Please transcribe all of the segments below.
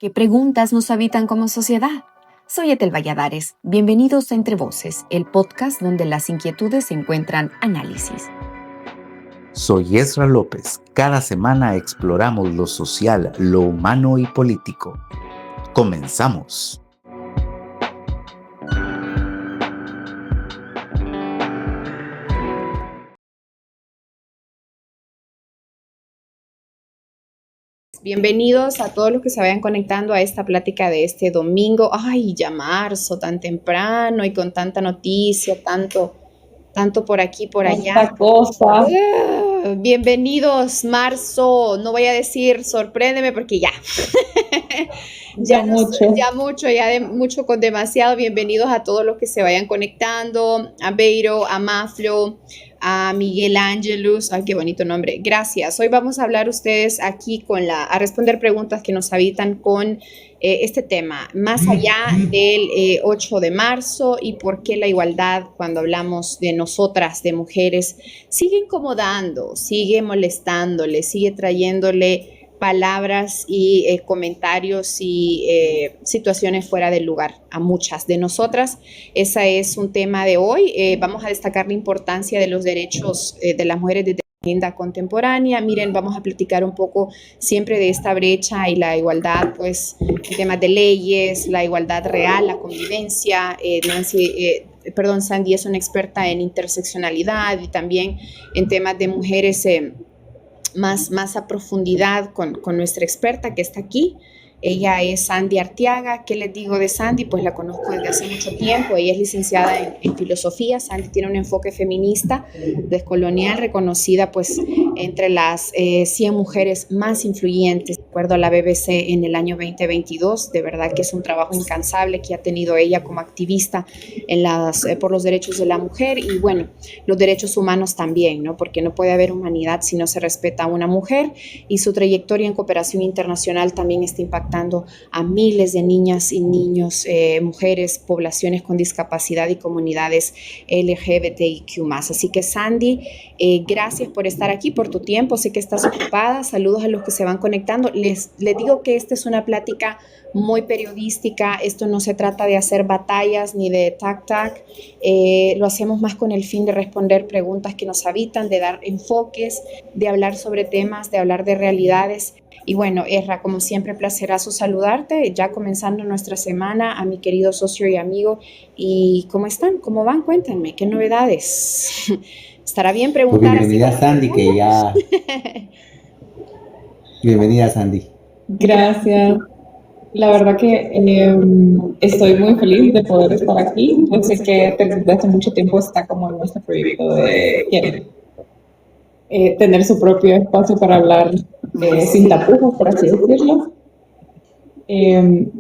¿Qué preguntas nos habitan como sociedad? Soy Ethel Valladares. Bienvenidos a Entre Voces, el podcast donde las inquietudes encuentran análisis. Soy Ezra López. Cada semana exploramos lo social, lo humano y político. ¡Comenzamos! Bienvenidos a todos los que se vayan conectando a esta plática de este domingo. Ay, ya marzo, tan temprano y con tanta noticia, tanto por aquí, por allá. Esta cosa. Bienvenidos, marzo. No voy a decir sorpréndeme porque ya. Mucho con demasiado. Bienvenidos a todos los que se vayan conectando, a Beiro, a Maflo, a Miguel Ángelus. Ay, qué bonito nombre. Gracias. Hoy vamos a hablar ustedes aquí a responder preguntas que nos habitan con este tema, más allá del 8 de marzo y por qué la igualdad, cuando hablamos de nosotras, de mujeres, sigue incomodando, sigue molestándole, sigue trayéndole palabras y comentarios y situaciones fuera del lugar a muchas de nosotras. Ese es un tema de hoy. Vamos a destacar la importancia de los derechos de las mujeres desde la agenda contemporánea. Miren, vamos a platicar un poco siempre de esta brecha y la igualdad, pues, en temas de leyes, la igualdad real, la convivencia. Sandy es una experta en interseccionalidad y también en temas de mujeres más a profundidad con nuestra experta que está aquí. Ella es Sandy Arteaga. ¿Qué les digo de Sandy? Pues la conozco desde hace mucho tiempo. Ella es licenciada en filosofía. Sandy tiene un enfoque feminista, descolonial, reconocida pues entre las 100 mujeres más influyentes, de acuerdo a la BBC en el año 2022. De verdad que es un trabajo incansable que ha tenido ella como activista por los derechos de la mujer y bueno, los derechos humanos también, ¿no? Porque no puede haber humanidad si no se respeta a una mujer, y su trayectoria en cooperación internacional también está impactando a miles de niñas y niños, mujeres, poblaciones con discapacidad y comunidades LGBTIQ+. Así que Sandy, gracias por estar aquí, por tu tiempo. Sé que estás ocupada. Saludos a los que se van conectando. Les digo que esta es una plática muy periodística. Esto no se trata de hacer batallas ni de tac-tac. Lo hacemos más con el fin de responder preguntas que nos habitan, de dar enfoques, de hablar sobre temas, de hablar de realidades. Y bueno, Ezra, como siempre, placerazo saludarte, ya comenzando nuestra semana, a mi querido socio y amigo. ¿Y cómo están? ¿Cómo van? Cuéntenme, ¿qué novedades? ¿Estará bien preguntar? Pues bienvenida, Sandy, que ya... Bienvenida, Sandy. Gracias. La verdad que estoy muy feliz de poder estar aquí. Yo sé que desde hace mucho tiempo está como en nuestro proyecto de tener su propio espacio para hablar sin tapujos, por así decirlo.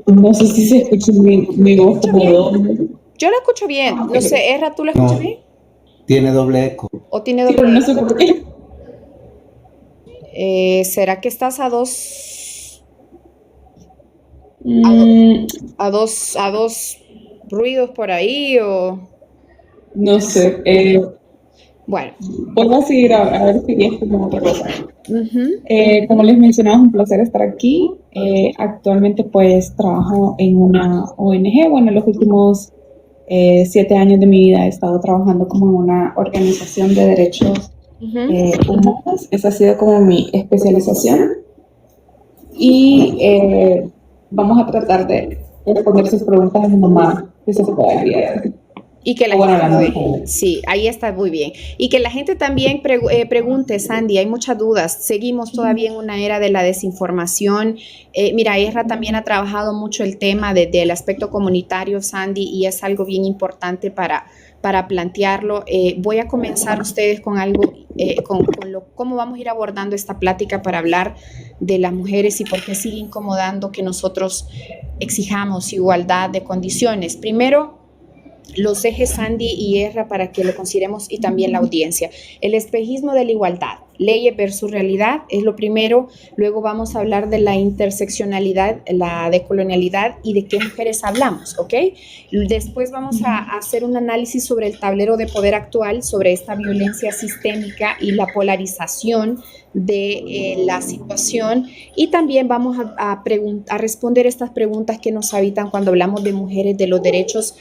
No sé si se escucha mi voz como doble. Yo la escucho bien. No sé, Ezra, ¿tú la escuchas bien? Tiene doble eco. ¿O tiene doble eco? No sé por qué. ¿Será que estás a dos ruidos por ahí o...? No sé. Bueno. Puedo seguir a ver si es como otra cosa. Como les mencionaba, es un placer estar aquí. Actualmente pues trabajo en una ONG. Bueno, en los últimos 7 años de mi vida he estado trabajando como en una organización de derechos humanos. Esa ha sido como mi especialización. Y vamos a tratar de responder sus preguntas en lo más que se pueda enviar. Y que la gente, sí, ahí está muy bien. Y que la gente también pregunte, Sandy, hay muchas dudas. Seguimos todavía en una era de la desinformación. Mira, Ezra también ha trabajado mucho el tema del aspecto comunitario, Sandy, y es algo bien importante para plantearlo. Voy a comenzar ustedes con algo, cómo vamos a ir abordando esta plática para hablar de las mujeres y por qué sigue incomodando que nosotros exijamos igualdad de condiciones. Primero, los ejes Sandy y Ezra para que lo consideremos y también la audiencia. El espejismo de la igualdad. leyes versus realidad, es lo primero. Luego vamos a hablar de la interseccionalidad, la decolonialidad y de qué mujeres hablamos, ¿ok? Después vamos a hacer un análisis sobre el tablero de poder actual, sobre esta violencia sistémica y la polarización de la situación, y también vamos a responder estas preguntas que nos habitan cuando hablamos de mujeres, de los derechos,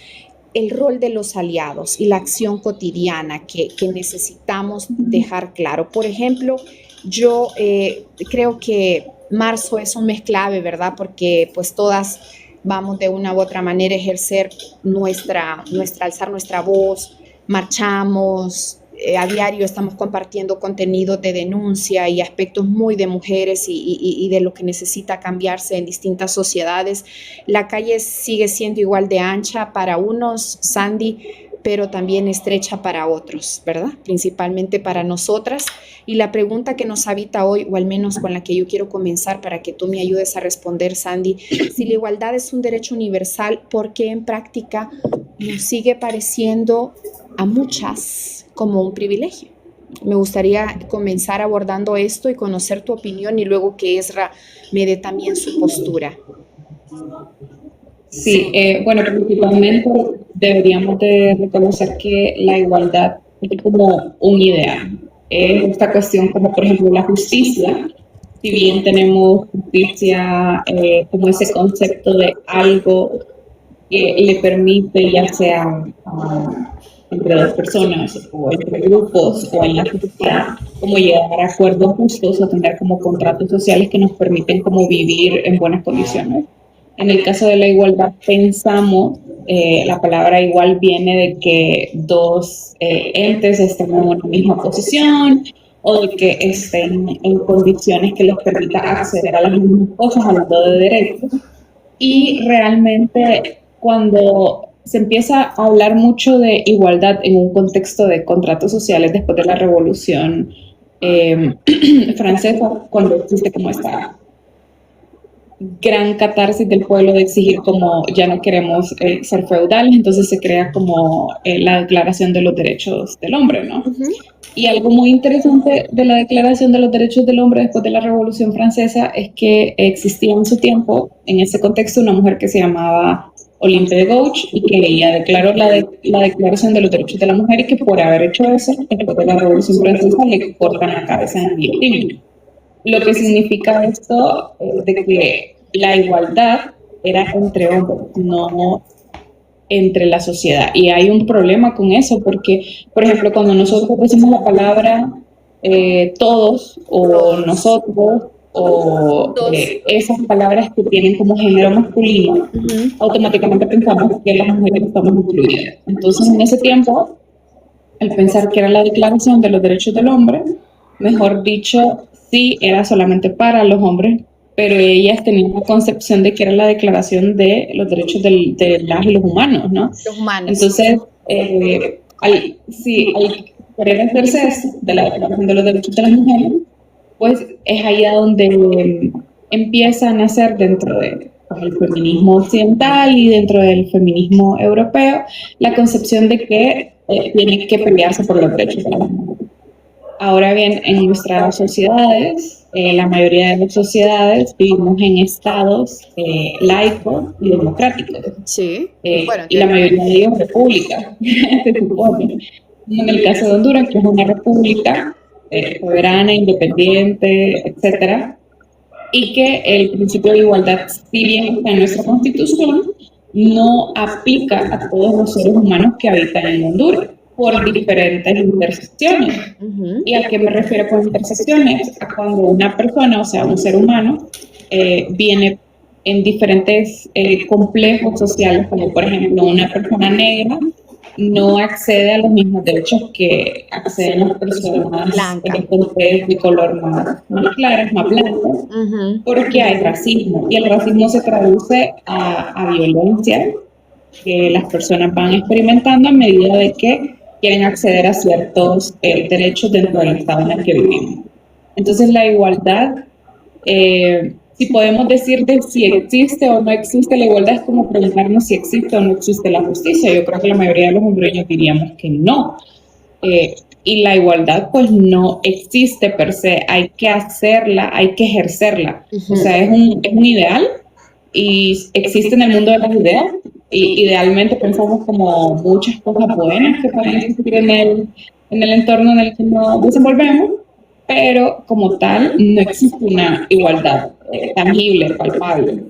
el rol de los aliados y la acción cotidiana que necesitamos dejar claro. Por ejemplo, yo creo que marzo es un mes clave, ¿verdad? Porque pues todas vamos de una u otra manera a ejercer alzar nuestra voz, marchamos, a diario estamos compartiendo contenido de denuncia y aspectos muy de mujeres y de lo que necesita cambiarse en distintas sociedades. La calle sigue siendo igual de ancha para unos, Sandy, pero también estrecha para otros, ¿verdad? Principalmente para nosotras. Y la pregunta que nos habita hoy, o al menos con la que yo quiero comenzar para que tú me ayudes a responder, Sandy, si la igualdad es un derecho universal, ¿por qué en práctica nos sigue pareciendo a muchas como un privilegio? Me gustaría comenzar abordando esto y conocer tu opinión y luego que Ezra me dé también su postura. Sí, bueno, principalmente deberíamos de reconocer que la igualdad es como un ideal. Es esta cuestión como, por ejemplo, la justicia. Si bien tenemos justicia como ese concepto de algo que le permite, ya sea entre dos personas o entre grupos o en la sociedad, como llegar a acuerdos justos o tener como contratos sociales que nos permiten como vivir en buenas condiciones. En el caso de la igualdad pensamos, la palabra igual viene de que dos entes estén en una misma posición o de que estén en condiciones que les permita acceder a las mismas cosas, hablando de derechos. Y realmente cuando se empieza a hablar mucho de igualdad en un contexto de contratos sociales después de la Revolución Francesa, cuando existe como esta gran catarsis del pueblo de exigir como ya no queremos ser feudales, entonces se crea como la Declaración de los Derechos del Hombre, ¿no? Uh-huh. Y algo muy interesante de la Declaración de los Derechos del Hombre después de la Revolución Francesa es que existía en su tiempo, en ese contexto, una mujer que se llamaba Olympe de Gouges, y que ella declaró la Declaración de los Derechos de la Mujer, y que por haber hecho eso, después de la Revolución Francesa, le cortan la cabeza en guillotina. Lo que significa esto de que la igualdad era entre hombres, no entre la sociedad. Y hay un problema con eso, porque, por ejemplo, cuando nosotros decimos la palabra todos o nosotros, o esas palabras que tienen como género masculino, uh-huh, automáticamente pensamos que las mujeres estamos incluidas. Entonces, en ese tiempo, al pensar que era la Declaración de los Derechos del Hombre, mejor dicho, sí, era solamente para los hombres, pero ellas tenían una concepción de que era la Declaración de los Derechos de las y los humanos, ¿no? Los humanos. Entonces, al querer hacerse eso, de la Declaración de los Derechos de las Mujeres, pues es allá donde empieza a nacer dentro del feminismo occidental y dentro del feminismo europeo la concepción de que tiene que pelearse por los derechos de la mujer. Ahora bien, en nuestras sociedades, la mayoría de las sociedades vivimos en estados laicos y democráticos. Sí. Bueno, y la mayoría de ellos repúblicas, se supone. En el caso de Honduras, que es una república soberana, independiente, etcétera, y que el principio de igualdad, si bien está en nuestra Constitución, no aplica a todos los seres humanos que habitan en Honduras por diferentes intersecciones. Uh-huh. ¿Y a qué me refiero con intersecciones? A cuando una persona, o sea, un ser humano, viene en diferentes complejos sociales, como por ejemplo una persona negra no accede a los mismos derechos que acceden las personas de color más claras, más blancas, uh-huh, porque hay racismo, y el racismo se traduce a violencia que las personas van experimentando a medida de que quieren acceder a ciertos derechos dentro del estado en el que vivimos. Entonces la igualdad, si podemos decir de si existe o no existe la igualdad, es como preguntarnos si existe o no existe la justicia. Yo creo que la mayoría de los hondureños diríamos que no. y la igualdad pues no existe per se, hay que hacerla, hay que ejercerla. O sea, es un ideal y existe en el mundo de las ideas, y idealmente pensamos como muchas cosas buenas que pueden existir en el entorno en el que nos desenvolvemos, pero como tal no existe una igualdad tangible, palpable.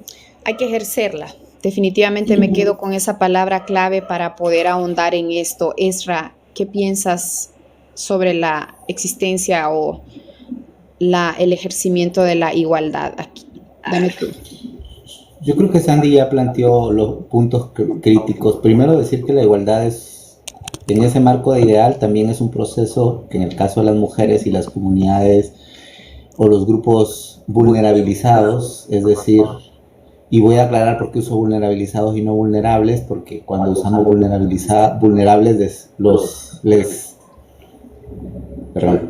Hay que ejercerla. Definitivamente me quedo con esa palabra clave para poder ahondar en esto. Ezra, ¿qué piensas sobre la existencia o el ejercimiento de la igualdad aquí? Dame tú. Yo creo que Sandy ya planteó los puntos críticos. Primero, decir que la igualdad es, en ese marco de ideal, también es un proceso que en el caso de las mujeres y las comunidades o los grupos vulnerabilizados, es decir, y voy a aclarar por qué uso vulnerabilizados y no vulnerables, porque cuando usamos vulnerables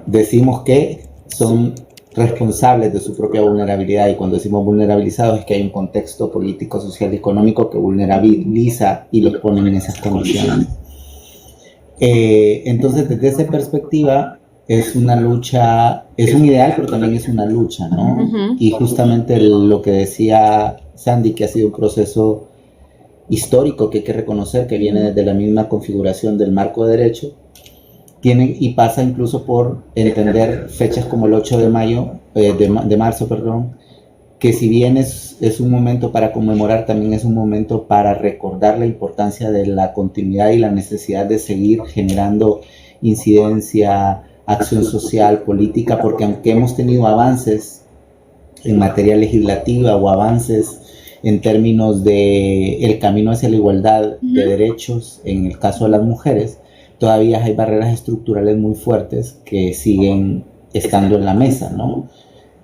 decimos que son responsables de su propia vulnerabilidad, y cuando decimos vulnerabilizados es que hay un contexto político, social y económico que vulnerabiliza y los pone en esas condiciones. Entonces, desde esa perspectiva, es una lucha, es un ideal, pero también es una lucha, ¿no? Y justamente lo que decía Sandy, que ha sido un proceso histórico que hay que reconocer, que viene desde la misma configuración del marco de derecho, y pasa incluso por entender fechas como el 8 de marzo, que si bien es un momento para conmemorar, también es un momento para recordar la importancia de la continuidad y la necesidad de seguir generando incidencia, acción social, política, porque aunque hemos tenido avances en materia legislativa o avances en términos de el camino hacia la igualdad de derechos, en el caso de las mujeres, todavía hay barreras estructurales muy fuertes que siguen estando en la mesa, ¿no?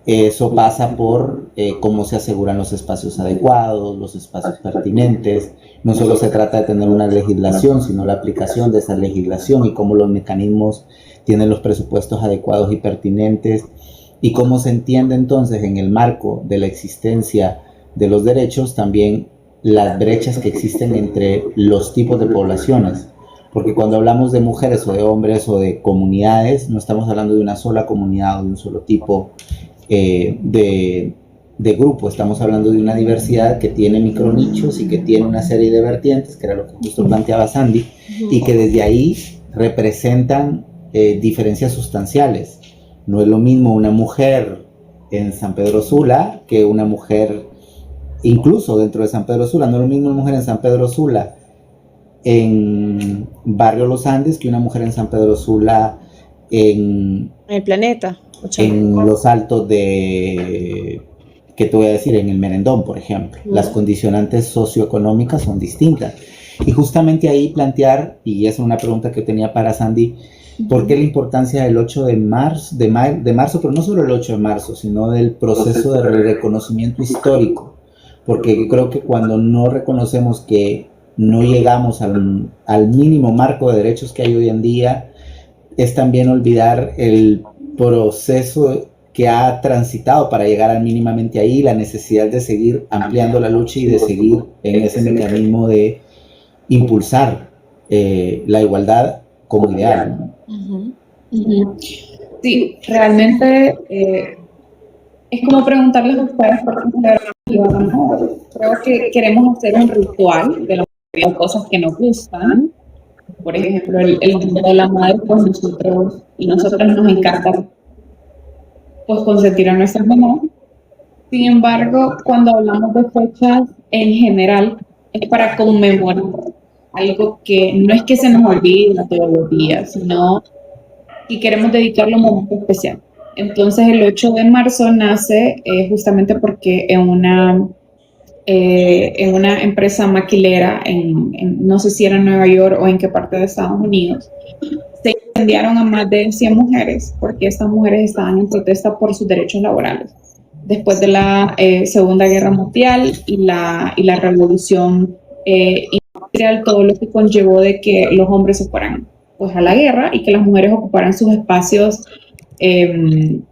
Eso pasa por cómo se aseguran los espacios adecuados, los espacios pertinentes. No solo se trata de tener una legislación, sino la aplicación de esa legislación y cómo los mecanismos tienen los presupuestos adecuados y pertinentes, y cómo se entiende entonces en el marco de la existencia de los derechos también las brechas que existen entre los tipos de poblaciones. Porque cuando hablamos de mujeres o de hombres o de comunidades, no estamos hablando de una sola comunidad o de un solo tipo de grupo. Estamos hablando de una diversidad que tiene micronichos y que tiene una serie de vertientes, que era lo que justo planteaba Sandy, y que desde ahí representan diferencias sustanciales. No es lo mismo una mujer en San Pedro Sula que una mujer, incluso dentro de San Pedro Sula, no es lo mismo una mujer en San Pedro Sula en Barrio Los Andes que una mujer en San Pedro Sula en el planeta, en los altos de, ¿qué te voy a decir? En el Merendón, por ejemplo. Las condicionantes socioeconómicas son distintas. Y justamente ahí plantear, y esa es una pregunta que tenía para Sandy, ¿por qué la importancia del 8 de marzo, pero no solo el 8 de marzo, sino del proceso de reconocimiento histórico? Porque yo creo que cuando no reconocemos que no llegamos al mínimo marco de derechos que hay hoy en día, es también olvidar el proceso que ha transitado para llegar al mínimamente ahí, la necesidad de seguir ampliando la lucha y de seguir en ese mecanismo de impulsar la igualdad como ideal, ¿no? Sí, realmente es como preguntarles a ustedes por qué ¿no? Creo que queremos hacer un ritual de las cosas que nos gustan. Por ejemplo, el Día de la Madre, pues nosotros nos encanta pues consentir a nuestras mamás. Sin embargo, cuando hablamos de fechas en general, es para conmemorar algo que no es que se nos olvide todos los días, sino que queremos dedicarle un momento especial. Entonces, el 8 de marzo nace justamente porque en una empresa maquilera, no sé si era en Nueva York o en qué parte de Estados Unidos, se incendiaron a más de 100 mujeres porque estas mujeres estaban en protesta por sus derechos laborales. Después de la Segunda Guerra Mundial y la Revolución Industrial, todo lo que conllevó de que los hombres se fueran pues, a la guerra y que las mujeres ocuparan sus espacios en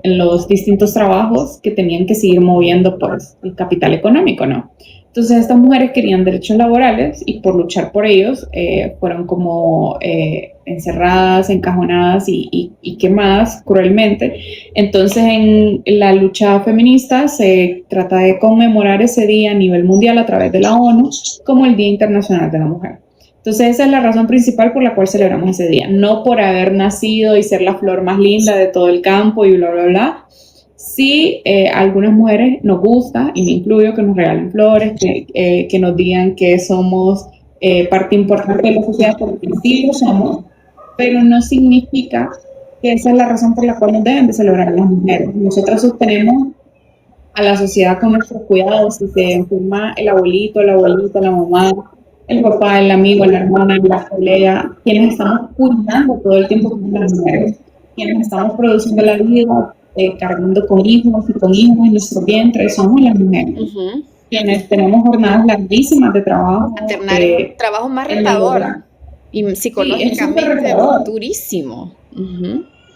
en los distintos trabajos que tenían que seguir moviendo pues el capital económico, ¿no? Entonces estas mujeres querían derechos laborales y por luchar por ellos fueron como encerradas, encajonadas y quemadas cruelmente. Entonces en la lucha feminista se trata de conmemorar ese día a nivel mundial a través de la ONU como el Día Internacional de la Mujer. Entonces esa es la razón principal por la cual celebramos ese día, no por haber nacido y ser la flor más linda de todo el campo y bla, bla, bla. Sí, a algunas mujeres nos gusta, y me incluyo, que nos regalen flores, que nos digan que somos parte importante de la sociedad, porque sí lo somos, pero no significa que esa es la razón por la cual nos deben de celebrar a las mujeres. Nosotras sostenemos a la sociedad con nuestros cuidados. Si se enferma el abuelito, la abuelita, la mamá, el papá, el amigo, la hermana, la colega, quienes estamos cuidando todo el tiempo son las mujeres, quienes estamos produciendo la vida, cargando con hijos y con hijos en nuestro vientre, somos las mujeres. Quienes tenemos jornadas larguísimas de trabajo. Trabajo más retador y psicológicamente durísimo.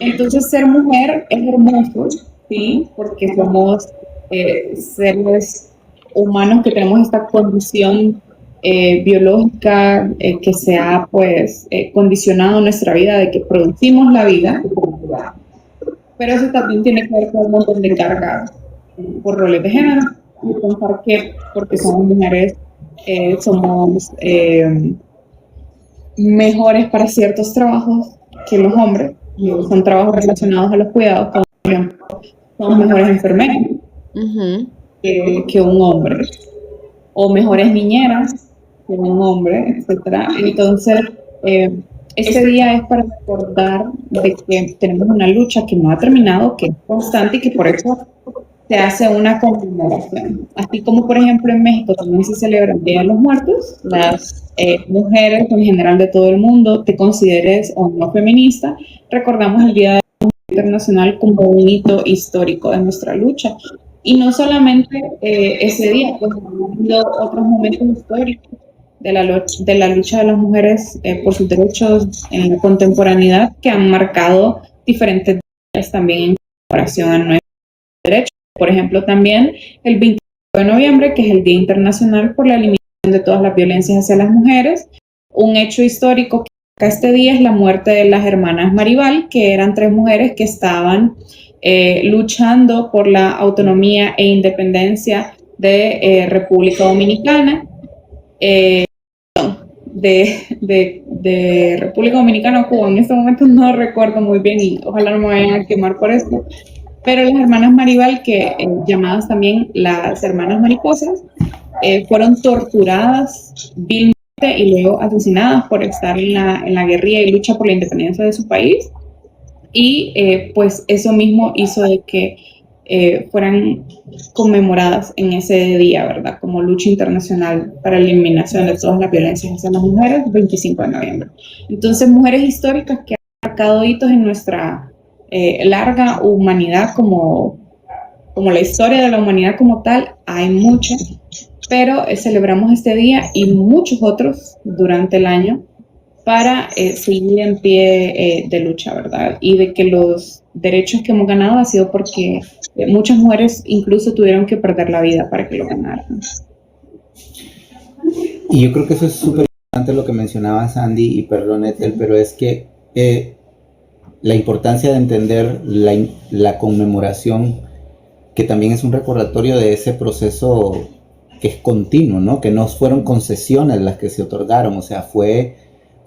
Entonces ser mujer es hermoso, ¿sí? Porque somos seres humanos que tenemos esta condición biológica que se ha pues condicionado nuestra vida, de que producimos la vida, pero eso también tiene que ver con un montón de cargas por roles de género, y pensar que porque somos mujeres somos mejores para ciertos trabajos que los hombres. Son trabajos relacionados a los cuidados, como por ejemplo somos mejores enfermeras que un hombre, o mejores niñeras que un hombre, etc. Entonces este día es para recordar de que tenemos una lucha que no ha terminado, que es constante y que por eso se hace una conmemoración. Así como, por ejemplo, en México también se celebra el Día de los Muertos, las mujeres en general de todo el mundo, te consideres o no feminista, recordamos el Día de la Mujer Internacional como un hito histórico de nuestra lucha. Y no solamente ese día, pues han habido otros momentos históricos de la lucha de las mujeres por sus derechos en la contemporaneidad que han marcado diferentes días también en comparación a nuestros derechos. Por ejemplo, también el 25 de noviembre, que es el Día Internacional por la Eliminación de todas las violencias hacia las mujeres. Un hecho histórico que marca este día es la muerte de las hermanas Maribal, que eran 3 mujeres que estaban luchando por la autonomía e independencia de República Dominicana. De República Dominicana o Cuba, en este momento no recuerdo muy bien y ojalá no me vayan a quemar por esto, pero las hermanas Maribal, que llamadas también las hermanas mariposas, fueron torturadas vilmente y luego asesinadas por estar en la guerrilla y lucha por la independencia de su país, y pues eso mismo hizo de que fueran conmemoradas en ese día, ¿verdad? Como lucha internacional para la eliminación de todas las violencias hacia las mujeres, 25 de noviembre. Entonces, mujeres históricas que han marcado hitos en nuestra larga humanidad, como la historia de la humanidad como tal, hay muchas, pero celebramos este día y muchos otros durante el año para seguir en pie de lucha, ¿verdad? Y de que los derechos que hemos ganado ha sido porque muchas mujeres incluso tuvieron que perder la vida para que lo ganaran. Y yo creo que eso es súper importante lo que mencionaba Sandy, y perdón Ethel, pero es que la importancia de entender la conmemoración, que también es un recordatorio de ese proceso que es continuo, ¿no? Que no fueron concesiones las que se otorgaron, o sea, fue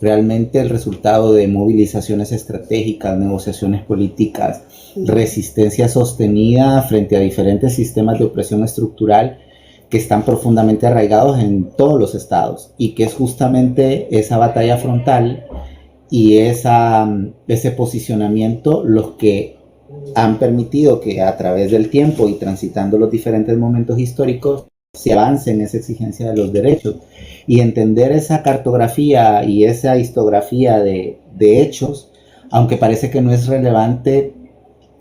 realmente el resultado de movilizaciones estratégicas, negociaciones políticas, resistencia sostenida frente a diferentes sistemas de opresión estructural que están profundamente arraigados en todos los estados, y que es justamente esa batalla frontal y ese posicionamiento los que han permitido que a través del tiempo y transitando los diferentes momentos históricos se avance en esa exigencia de los derechos. Y entender esa cartografía y esa histografía de hechos, aunque parece que no es relevante,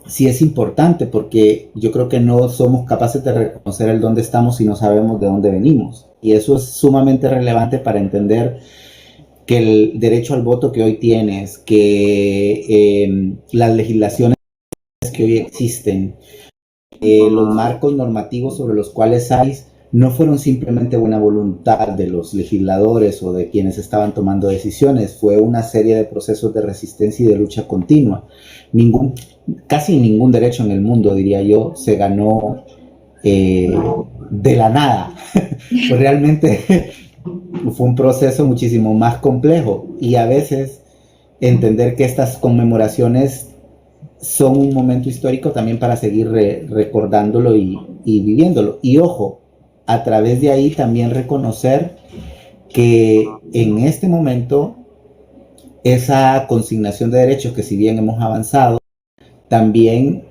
sí es importante, porque yo creo que no somos capaces de reconocer el dónde estamos si no sabemos de dónde venimos. Y eso es sumamente relevante para entender que el derecho al voto que hoy tienes, que las legislaciones que hoy existen, los marcos normativos sobre los cuales hay, no fueron simplemente buena voluntad de los legisladores o de quienes estaban tomando decisiones, fue una serie de procesos de resistencia y de lucha continua. Casi ningún derecho en el mundo, diría yo, se ganó de la nada. Pues realmente fue un proceso muchísimo más complejo, y a veces entender que estas conmemoraciones son un momento histórico también para seguir recordándolo y viviéndolo. Y ojo, a través de ahí también reconocer que en este momento esa consignación de derechos, que si bien hemos avanzado, también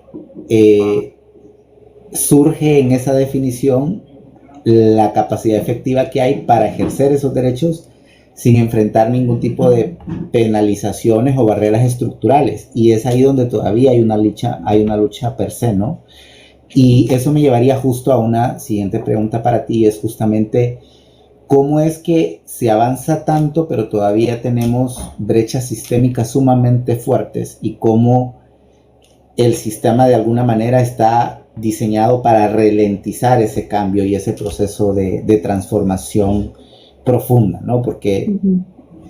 surge en esa definición la capacidad efectiva que hay para ejercer esos derechos sin enfrentar ningún tipo de penalizaciones o barreras estructurales. Y es ahí donde todavía hay una lucha per se, ¿no? Y eso me llevaría justo a una siguiente pregunta para ti, es justamente cómo es que se avanza tanto, pero todavía tenemos brechas sistémicas sumamente fuertes, y cómo el sistema de alguna manera está diseñado para ralentizar ese cambio y ese proceso de transformación profunda, ¿no? Porque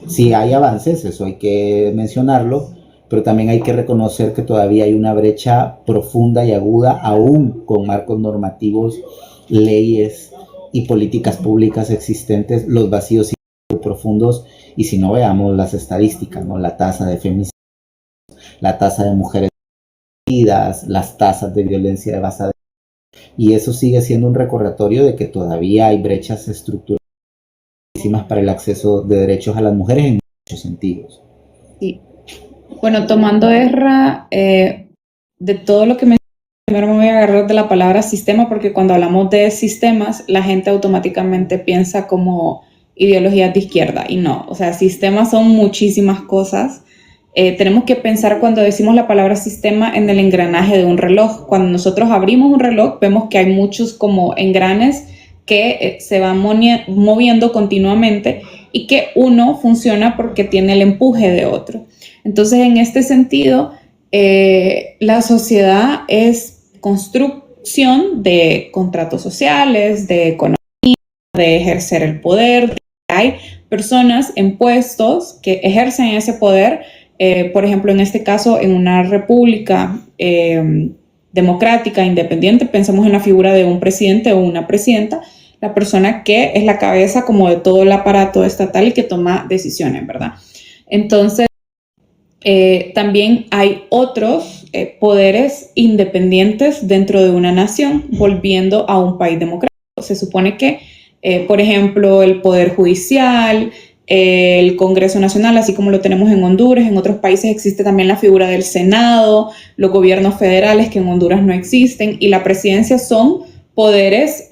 sí hay avances, eso hay que mencionarlo, pero también hay que reconocer que todavía hay una brecha profunda y aguda, aún con marcos normativos, leyes y políticas públicas existentes, los vacíos profundos. Y si no, veamos las estadísticas, ¿no? La tasa de femicidios, la tasa de mujeres vidas, las tasas de violencia de base, y eso sigue siendo un recordatorio de que todavía hay brechas estructurales para el acceso de derechos a las mujeres en muchos sentidos. Sí. Bueno, tomando de todo lo que me primero me voy a agarrar de la palabra sistema, porque cuando hablamos de sistemas, la gente automáticamente piensa como ideologías de izquierda, y no, o sea, sistemas son muchísimas cosas. Tenemos que pensar, cuando decimos la palabra sistema, en el engranaje de un reloj. Cuando nosotros abrimos un reloj, vemos que hay muchos como engranes que se van moviendo continuamente, y que uno funciona porque tiene el empuje de otro. Entonces, en este sentido, la sociedad es construcción de contratos sociales, de economía, de ejercer el poder. Hay personas en puestos que ejercen ese poder. Por ejemplo, en este caso, en una república democrática, independiente, pensamos en la figura de un presidente o una presidenta, la persona que es la cabeza como de todo el aparato estatal y que toma decisiones, ¿verdad? Entonces, también hay otros poderes independientes dentro de una nación, volviendo a un país democrático. Se supone que, por ejemplo, el Poder Judicial, el Congreso Nacional, así como lo tenemos en Honduras, en otros países existe también la figura del Senado, los gobiernos federales, que en Honduras no existen, y la presidencia son poderes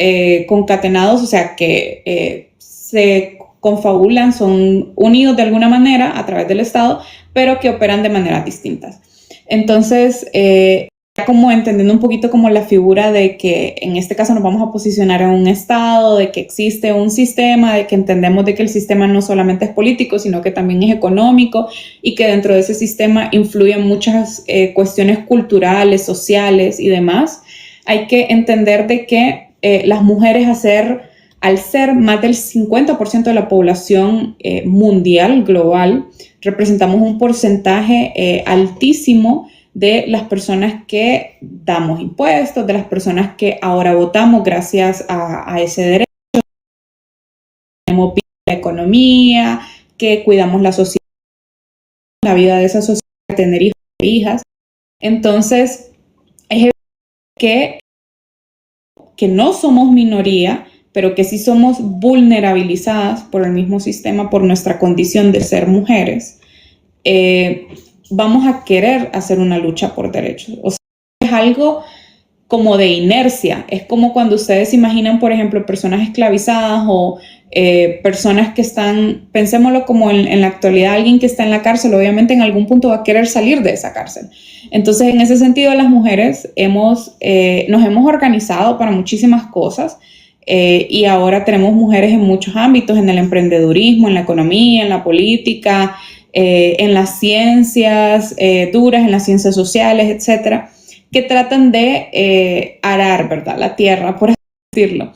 concatenados, o sea, que se confabulan, son unidos de alguna manera a través del Estado, pero que operan de maneras distintas. Entonces, como entendiendo un poquito como la figura de que en este caso nos vamos a posicionar en un estado, de que existe un sistema, de que entendemos de que el sistema no solamente es político, sino que también es económico, y que dentro de ese sistema influyen muchas cuestiones culturales, sociales y demás. Hay que entender de que las mujeres, al ser más del 50% de la población mundial, global, representamos un porcentaje altísimo de las personas que damos impuestos, de las personas que ahora votamos gracias a ese derecho, tenemos la economía, que cuidamos la sociedad, la vida de esa sociedad, tener hijos e hijas. Entonces, es que no somos minoría, pero que sí somos vulnerabilizadas por el mismo sistema, por nuestra condición de ser mujeres, vamos a querer hacer una lucha por derechos. O sea, es algo como de inercia. Es como cuando ustedes imaginan, por ejemplo, personas esclavizadas o personas que están, pensémoslo como en la actualidad, alguien que está en la cárcel, obviamente en algún punto va a querer salir de esa cárcel. Entonces, en ese sentido, las mujeres nos hemos organizado para muchísimas cosas, y ahora tenemos mujeres en muchos ámbitos, en el emprendedurismo, en la economía, en la política, en las ciencias duras, en las ciencias sociales, etc. que tratan de arar, ¿verdad?, la tierra, por así decirlo.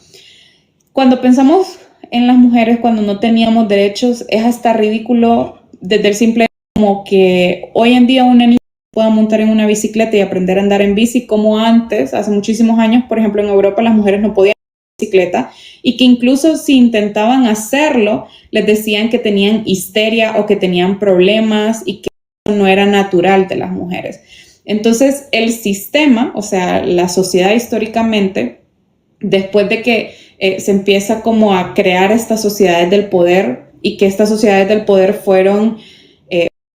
Cuando pensamos en las mujeres cuando no teníamos derechos, es hasta ridículo desde el simple como que hoy en día una niña pueda montar en una bicicleta y aprender a andar en bici, como antes, hace muchísimos años, por ejemplo, en Europa las mujeres no podían andar en bicicleta, y que incluso si intentaban hacerlo, les decían que tenían histeria o que tenían problemas y que eso no era natural de las mujeres. Entonces, el sistema, o sea, la sociedad históricamente, después de que se empieza como a crear estas sociedades del poder, y que estas sociedades del poder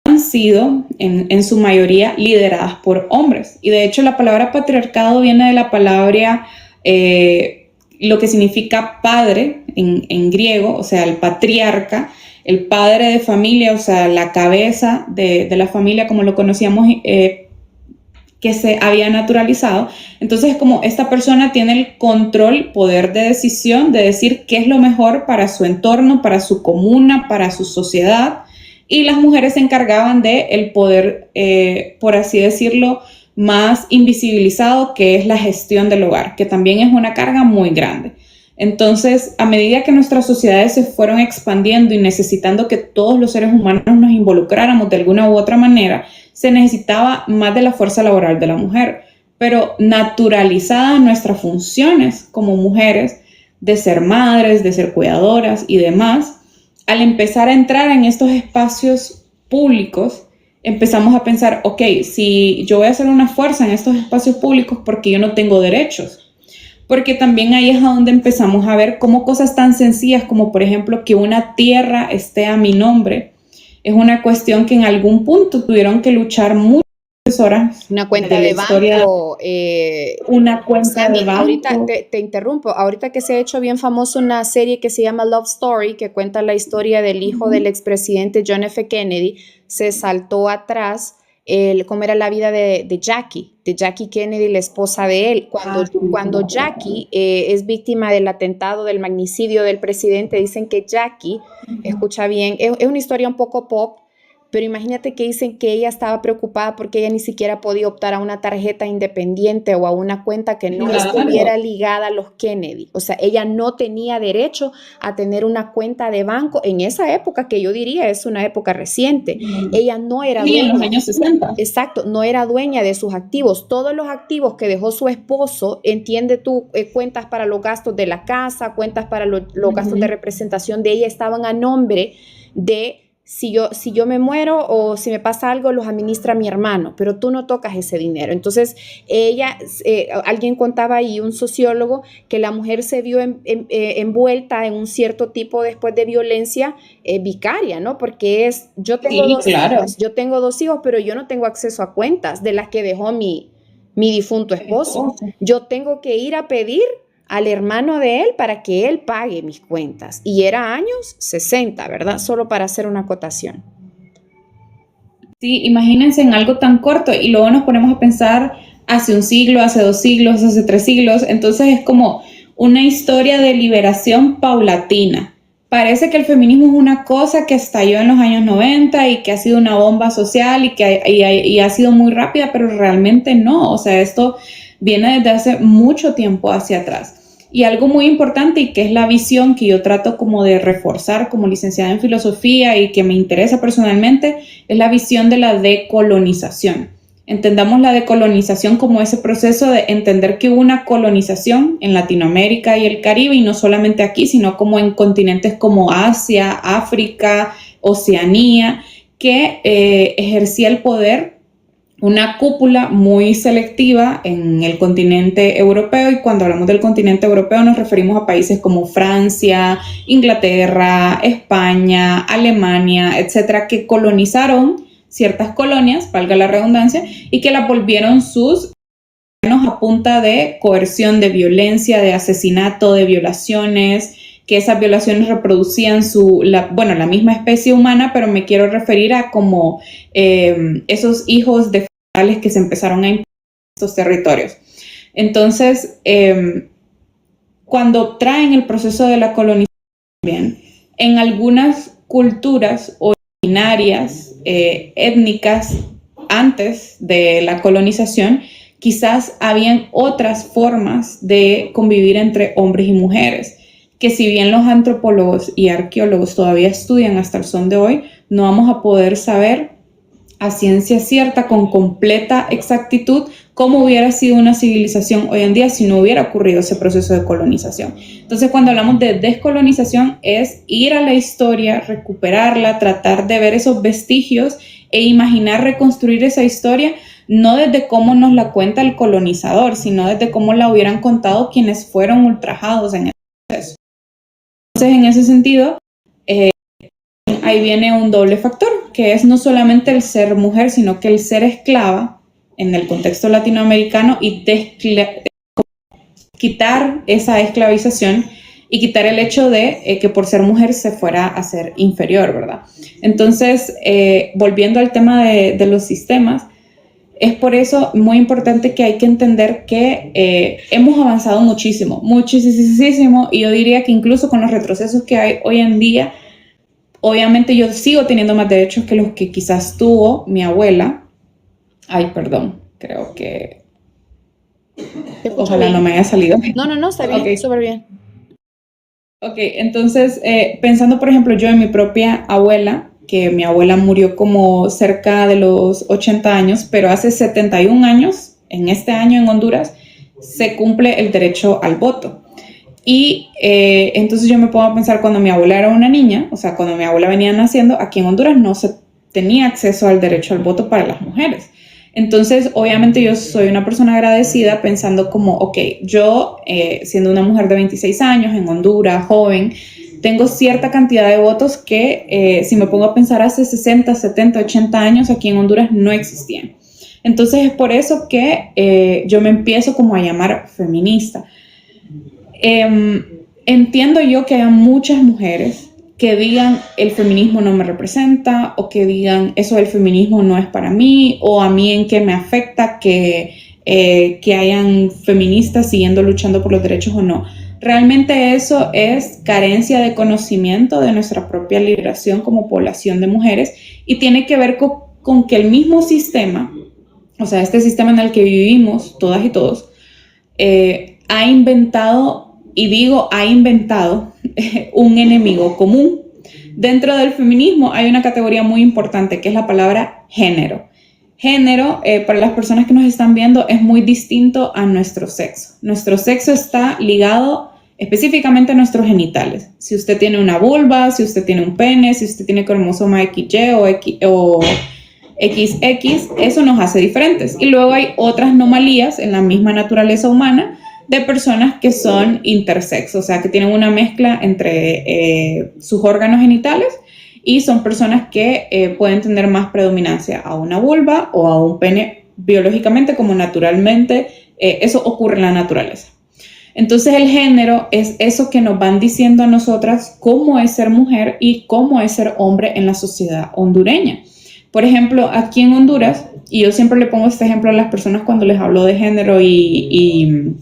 han sido en su mayoría lideradas por hombres. Y de hecho la palabra patriarcado viene de la palabra, lo que significa padre en griego, o sea, el patriarca, el padre de familia, o sea, la cabeza de la familia como lo conocíamos, que se había naturalizado. Entonces, como esta persona tiene el control, poder de decisión, de decir qué es lo mejor para su entorno, para su comuna, para su sociedad, y las mujeres se encargaban del poder, por así decirlo, más invisibilizado, que es la gestión del hogar, que también es una carga muy grande. Entonces, a medida que nuestras sociedades se fueron expandiendo y necesitando que todos los seres humanos nos involucráramos de alguna u otra manera, se necesitaba más de la fuerza laboral de la mujer, pero naturalizadas nuestras funciones como mujeres, de ser madres, de ser cuidadoras y demás, al empezar a entrar en estos espacios públicos, empezamos a pensar, ok, si yo voy a hacer una fuerza en estos espacios públicos, porque yo no tengo derechos. Porque también ahí es a donde empezamos a ver cómo cosas tan sencillas como, por ejemplo, que una tierra esté a mi nombre, es una cuestión que en algún punto tuvieron que luchar muchas horas. Una cuenta de banco. Una cuenta Sandy, de banco. Ahorita te interrumpo. Ahorita que se ha hecho bien famosa una serie que se llama Love Story, que cuenta la historia del hijo del expresidente John F. Kennedy, se saltó atrás cómo era la vida de Jackie Kennedy, la esposa de él. Cuando Jackie es víctima del atentado, del magnicidio del presidente, dicen que Jackie, escucha bien, es una historia un poco pop, pero imagínate que dicen que ella estaba preocupada porque ella ni siquiera podía optar a una tarjeta independiente o a una cuenta que no estuviera ligada a los Kennedy. O sea, ella no tenía derecho a tener una cuenta de banco en esa época, que yo diría es una época reciente. Ella no era dueña. En los años 60. Exacto, no era dueña de sus activos. Todos los activos que dejó su esposo, entiende tú, cuentas para los gastos de la casa, cuentas para los gastos de representación de ella, estaban a nombre de... Si yo me muero o si me pasa algo, los administra mi hermano, pero tú no tocas ese dinero. Entonces, alguien contaba ahí, un sociólogo, que la mujer se vio envuelta en un cierto tipo después de violencia vicaria, ¿no? Porque yo tengo dos hijos, pero yo no tengo acceso a cuentas de las que dejó mi difunto esposo. Yo tengo que ir a pedir al hermano de él para que él pague mis cuentas. Y era años 60, ¿verdad? Solo para hacer una acotación. Sí, imagínense en algo tan corto y luego nos ponemos a pensar hace un siglo, hace 2 siglos, hace 3 siglos. Entonces es como una historia de liberación paulatina. Parece que el feminismo es una cosa que estalló en los años 90 y que ha sido una bomba social y que ha sido muy rápida, pero realmente no. O sea, esto viene desde hace mucho tiempo hacia atrás. Y algo muy importante, y que es la visión que yo trato como de reforzar como licenciada en filosofía y que me interesa personalmente, es la visión de la decolonización. Entendamos la decolonización como ese proceso de entender que hubo una colonización en Latinoamérica y el Caribe, y no solamente aquí, sino como en continentes como Asia, África, Oceanía, que ejercía el poder, una cúpula muy selectiva en el continente europeo, y cuando hablamos del continente europeo nos referimos a países como Francia, Inglaterra, España, Alemania, etcétera, que colonizaron ciertas colonias, valga la redundancia, y que las volvieron sus a punta de coerción, de violencia, de asesinato, de violaciones, que esas violaciones reproducían la misma especie humana, pero me quiero referir a como esos hijos de federales que se empezaron a imponer en estos territorios. Entonces, cuando traen el proceso de la colonización, bien, en algunas culturas originarias, étnicas, antes de la colonización, quizás habían otras formas de convivir entre hombres y mujeres, que si bien los antropólogos y arqueólogos todavía estudian hasta el son de hoy, no vamos a poder saber a ciencia cierta, con completa exactitud, cómo hubiera sido una civilización hoy en día si no hubiera ocurrido ese proceso de colonización. Entonces, cuando hablamos de descolonización, es ir a la historia, recuperarla, tratar de ver esos vestigios e imaginar reconstruir esa historia, no desde cómo nos la cuenta el colonizador, sino desde cómo la hubieran contado quienes fueron ultrajados en ese proceso. Entonces, en ese sentido, ahí viene un doble factor, que es no solamente el ser mujer, sino que el ser esclava en el contexto latinoamericano y quitar esa esclavización y quitar el hecho de que por ser mujer se fuera a ser inferior, ¿verdad? Entonces, volviendo al tema de los sistemas, es por eso muy importante que hay que entender que hemos avanzado muchísimo, muchísimo, y yo diría que incluso con los retrocesos que hay hoy en día, obviamente yo sigo teniendo más derechos que los que quizás tuvo mi abuela. Ay, perdón, creo que... Ojalá no me haya salido. No, está bien, okay. Súper bien. Ok, entonces, pensando por ejemplo yo en mi propia abuela, que mi abuela murió como cerca de los 80 años, pero hace 71 años, en este año en Honduras, se cumple el derecho al voto. Y entonces yo me pongo a pensar, cuando mi abuela era una niña, o sea, cuando mi abuela venía naciendo, aquí en Honduras no se tenía acceso al derecho al voto para las mujeres. Entonces, obviamente yo soy una persona agradecida pensando como, ok, yo siendo una mujer de 26 años en Honduras, joven, tengo cierta cantidad de votos que si me pongo a pensar hace 60, 70, 80 años aquí en Honduras no existían. Entonces es por eso que yo me empiezo como a llamar feminista. Entiendo yo que hay muchas mujeres que digan el feminismo no me representa, o que digan eso del feminismo no es para mí, o a mí en qué me afecta que hayan feministas siguiendo luchando por los derechos o no. Realmente eso es carencia de conocimiento de nuestra propia liberación como población de mujeres, y tiene que ver con que el mismo sistema, o sea, este sistema en el que vivimos todas y todos, ha inventado, y digo ha inventado, un enemigo común. Dentro del feminismo hay una categoría muy importante que es la palabra género. Género, para las personas que nos están viendo, es muy distinto a nuestro sexo. Nuestro sexo está ligado específicamente a nuestros genitales. Si usted tiene una vulva, si usted tiene un pene, si usted tiene cromosoma XY o XX, eso nos hace diferentes. Y luego hay otras anomalías en la misma naturaleza humana de personas que son intersex, o sea, que tienen una mezcla entre sus órganos genitales, y son personas que pueden tener más predominancia a una vulva o a un pene biológicamente, como naturalmente eso ocurre en la naturaleza. Entonces el género es eso que nos van diciendo a nosotras cómo es ser mujer y cómo es ser hombre en la sociedad hondureña. Por ejemplo, aquí en Honduras, y yo siempre le pongo este ejemplo a las personas cuando les hablo de género y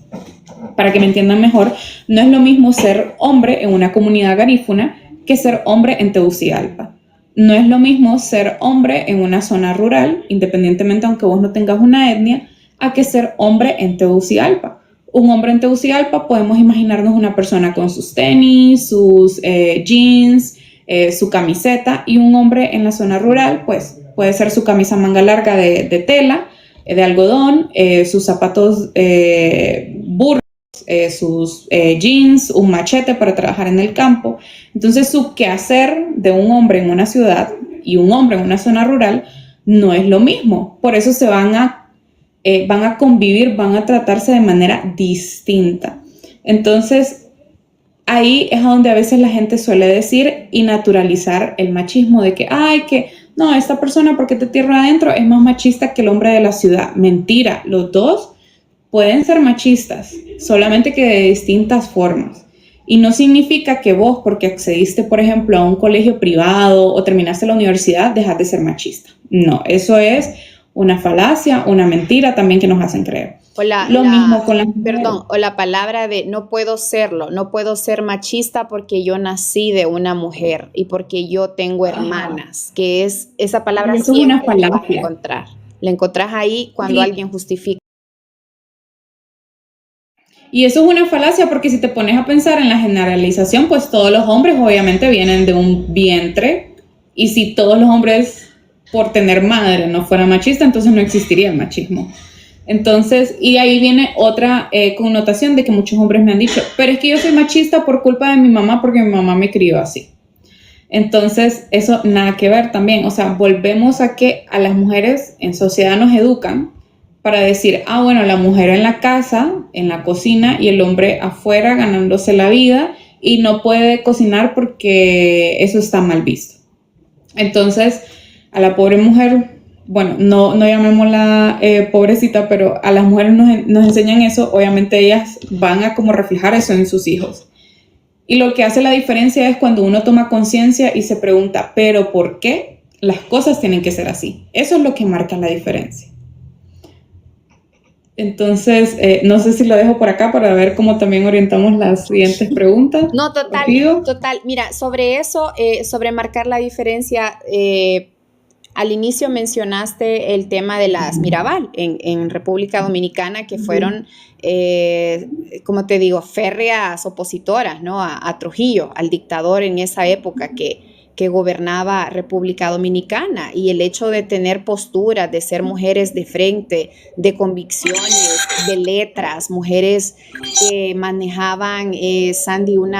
para que me entiendan mejor, no es lo mismo ser hombre en una comunidad garífuna que ser hombre en Tegucigalpa. No es lo mismo ser hombre en una zona rural, independientemente aunque vos no tengas una etnia, a que ser hombre en Tegucigalpa. Un hombre en Tegucigalpa podemos imaginarnos una persona con sus tenis, sus jeans, su camiseta, y un hombre en la zona rural pues puede ser su camisa manga larga de tela, de algodón, sus zapatos burros, sus jeans, un machete para trabajar en el campo. Entonces su quehacer de un hombre en una ciudad y un hombre en una zona rural no es lo mismo. Por eso se van a convivir, van a tratarse de manera distinta. Entonces ahí es a donde a veces la gente suele decir y naturalizar el machismo, de que no, esta persona porque te tierra adentro es más machista que el hombre de la ciudad. Mentira, los dos pueden ser machistas, solamente que de distintas formas. Y no significa que vos, porque accediste, por ejemplo, a un colegio privado o terminaste la universidad, dejas de ser machista. No, eso es una falacia, una mentira también que nos hacen creer. Mismo con o la palabra de no puedo serlo, no puedo ser machista porque yo nací de una mujer y porque yo tengo hermanas, que es esa palabra siempre es una falacia. La encontrás ahí cuando alguien justifica. Y eso es una falacia porque si te pones a pensar en la generalización, pues todos los hombres obviamente vienen de un vientre, y si todos los hombres por tener madre no fueran machistas, entonces no existiría el machismo. Entonces, y ahí viene otra connotación de que muchos hombres me han dicho, pero es que yo soy machista por culpa de mi mamá porque mi mamá me crió así. Entonces, eso nada que ver también. O sea, volvemos a que a las mujeres en sociedad nos educan para decir, bueno, la mujer en la casa, en la cocina, y el hombre afuera ganándose la vida, y no puede cocinar porque eso está mal visto. Entonces, a la pobre mujer, bueno, no llamémosla pobrecita, pero a las mujeres nos enseñan eso. Obviamente ellas van a como reflejar eso en sus hijos. Y lo que hace la diferencia es cuando uno toma conciencia y se pregunta, ¿pero por qué las cosas tienen que ser así? Eso es lo que marca la diferencia. Entonces, no sé si lo dejo por acá para ver cómo también orientamos las siguientes preguntas. No, total. Mira, sobre eso, sobre marcar la diferencia, al inicio mencionaste el tema de las Mirabal en República Dominicana, que fueron, como te digo, férreas opositoras, ¿no? a Trujillo, al dictador en esa época que gobernaba República Dominicana, y el hecho de tener posturas, de ser mujeres de frente, de convicciones, de letras, mujeres que manejaban, Sandy, un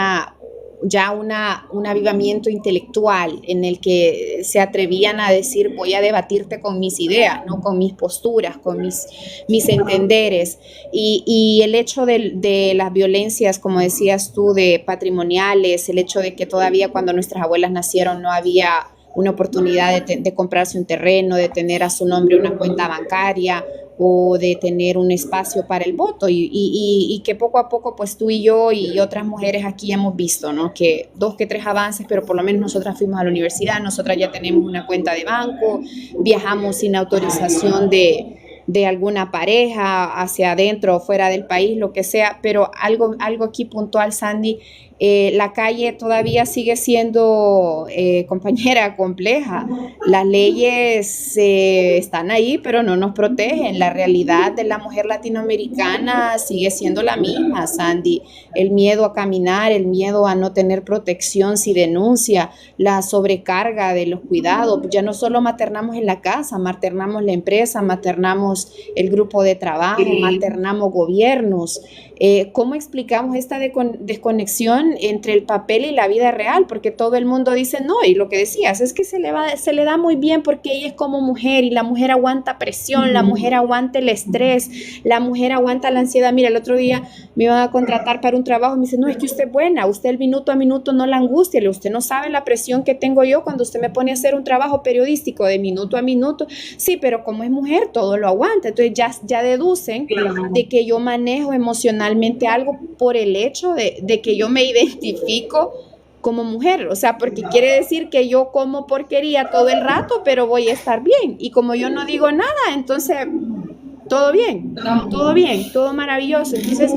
avivamiento intelectual en el que se atrevían a decir, voy a debatirte con mis ideas, ¿no? Con mis posturas, con mis entenderes, y el hecho de las violencias, como decías tú, de patrimoniales, el hecho de que todavía cuando nuestras abuelas nacieron no había una oportunidad de comprarse un terreno, de tener a su nombre una cuenta bancaria, o de tener un espacio para el voto, y que poco a poco pues tú y yo y otras mujeres aquí hemos visto, ¿no? Que 2 que 3 avances, pero por lo menos nosotras fuimos a la universidad, nosotras ya tenemos una cuenta de banco, viajamos sin autorización de alguna pareja hacia adentro o fuera del país, lo que sea, pero algo aquí puntual, Sandy, la calle todavía sigue siendo, compañera, compleja. Las leyes están ahí, pero no nos protegen. La realidad de la mujer latinoamericana sigue siendo la misma, Sandy. El miedo a caminar, el miedo a no tener protección si denuncia, la sobrecarga de los cuidados. Ya no solo maternamos en la casa, maternamos la empresa, maternamos el grupo de trabajo, maternamos gobiernos. ¿Cómo explicamos esta desconexión entre el papel y la vida real? Porque todo el mundo dice no, y lo que decías es que se le da muy bien porque ella es como mujer, y la mujer aguanta presión, la mujer aguanta el estrés, la mujer aguanta la ansiedad. Mira, el otro día me iban a contratar para un trabajo, me dice, no, es que usted es buena, usted el minuto a minuto no la angustia, usted no sabe la presión que tengo yo cuando usted me pone a hacer un trabajo periodístico de minuto a minuto. Sí, pero como es mujer, todo lo aguanta. Entonces ya deducen de que yo manejo emocionalmente algo por el hecho de que yo me identifico como mujer, o sea, porque quiere decir que yo como porquería todo el rato, pero voy a estar bien, y como yo no digo nada, entonces todo bien, todo maravilloso. Entonces,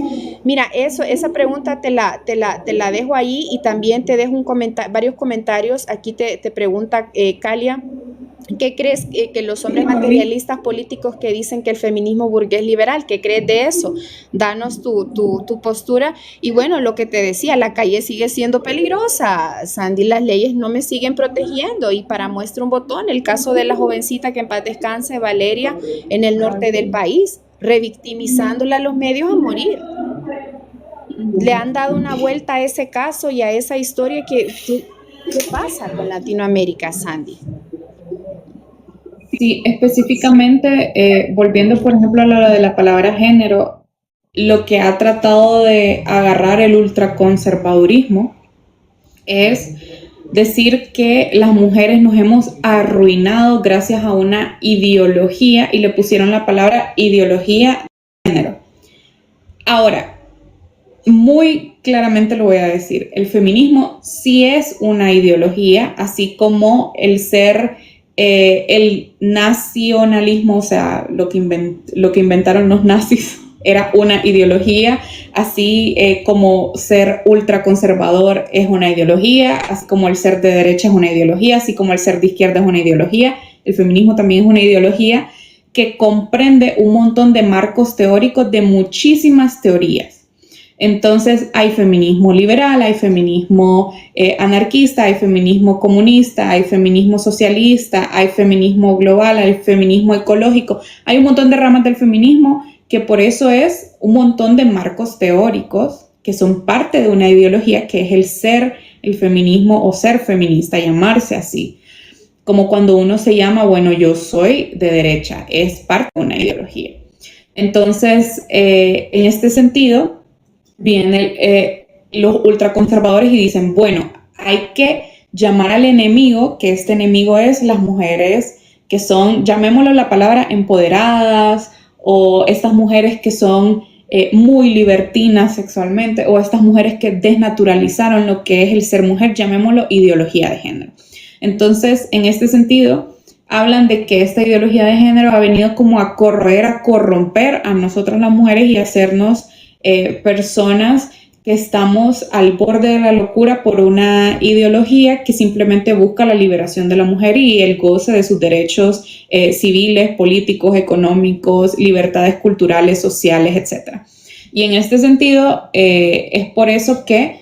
mira, esa pregunta te la dejo ahí, y también te dejo varios comentarios. Aquí te pregunta Calia, ¿qué crees que los hombres materialistas políticos que dicen que el feminismo burgués liberal, qué crees de eso? Danos tu postura. Y bueno, lo que te decía, la calle sigue siendo peligrosa, Sandy, las leyes no me siguen protegiendo, y para muestra un botón, el caso de la jovencita que en paz descanse, Valeria, en el norte del país, revictimizándola a los medios a morir. Le han dado una vuelta a ese caso y a esa historia. ¿Qué pasa con Latinoamérica, Sandy? Sí, específicamente, volviendo por ejemplo a lo de la palabra género, lo que ha tratado de agarrar el ultraconservadurismo es decir que las mujeres nos hemos arruinado gracias a una ideología, y le pusieron la palabra ideología de género. Ahora, muy claramente lo voy a decir, el feminismo sí es una ideología, así como el ser... el nacionalismo, o sea, lo que inventaron los nazis era una ideología, así como ser ultraconservador es una ideología, así como el ser de derecha es una ideología, así como el ser de izquierda es una ideología. El feminismo también es una ideología que comprende un montón de marcos teóricos de muchísimas teorías. Entonces hay feminismo liberal, hay feminismo anarquista, hay feminismo comunista, hay feminismo socialista, hay feminismo global, hay feminismo ecológico. Hay un montón de ramas del feminismo que por eso es un montón de marcos teóricos que son parte de una ideología que es el ser el feminismo o ser feminista, llamarse así. Como cuando uno se llama, bueno, yo soy de derecha, es parte de una ideología. Entonces, en este sentido, vienen los ultraconservadores y dicen, bueno, hay que llamar al enemigo, que este enemigo es las mujeres que son, llamémoslo la palabra, empoderadas, o estas mujeres que son muy libertinas sexualmente, o estas mujeres que desnaturalizaron lo que es el ser mujer, llamémoslo ideología de género. Entonces, en este sentido, hablan de que esta ideología de género ha venido como a corromper a nosotras las mujeres y hacernos personas que estamos al borde de la locura por una ideología que simplemente busca la liberación de la mujer y el goce de sus derechos civiles, políticos, económicos, libertades culturales, sociales, etc. Y en este sentido, es por eso que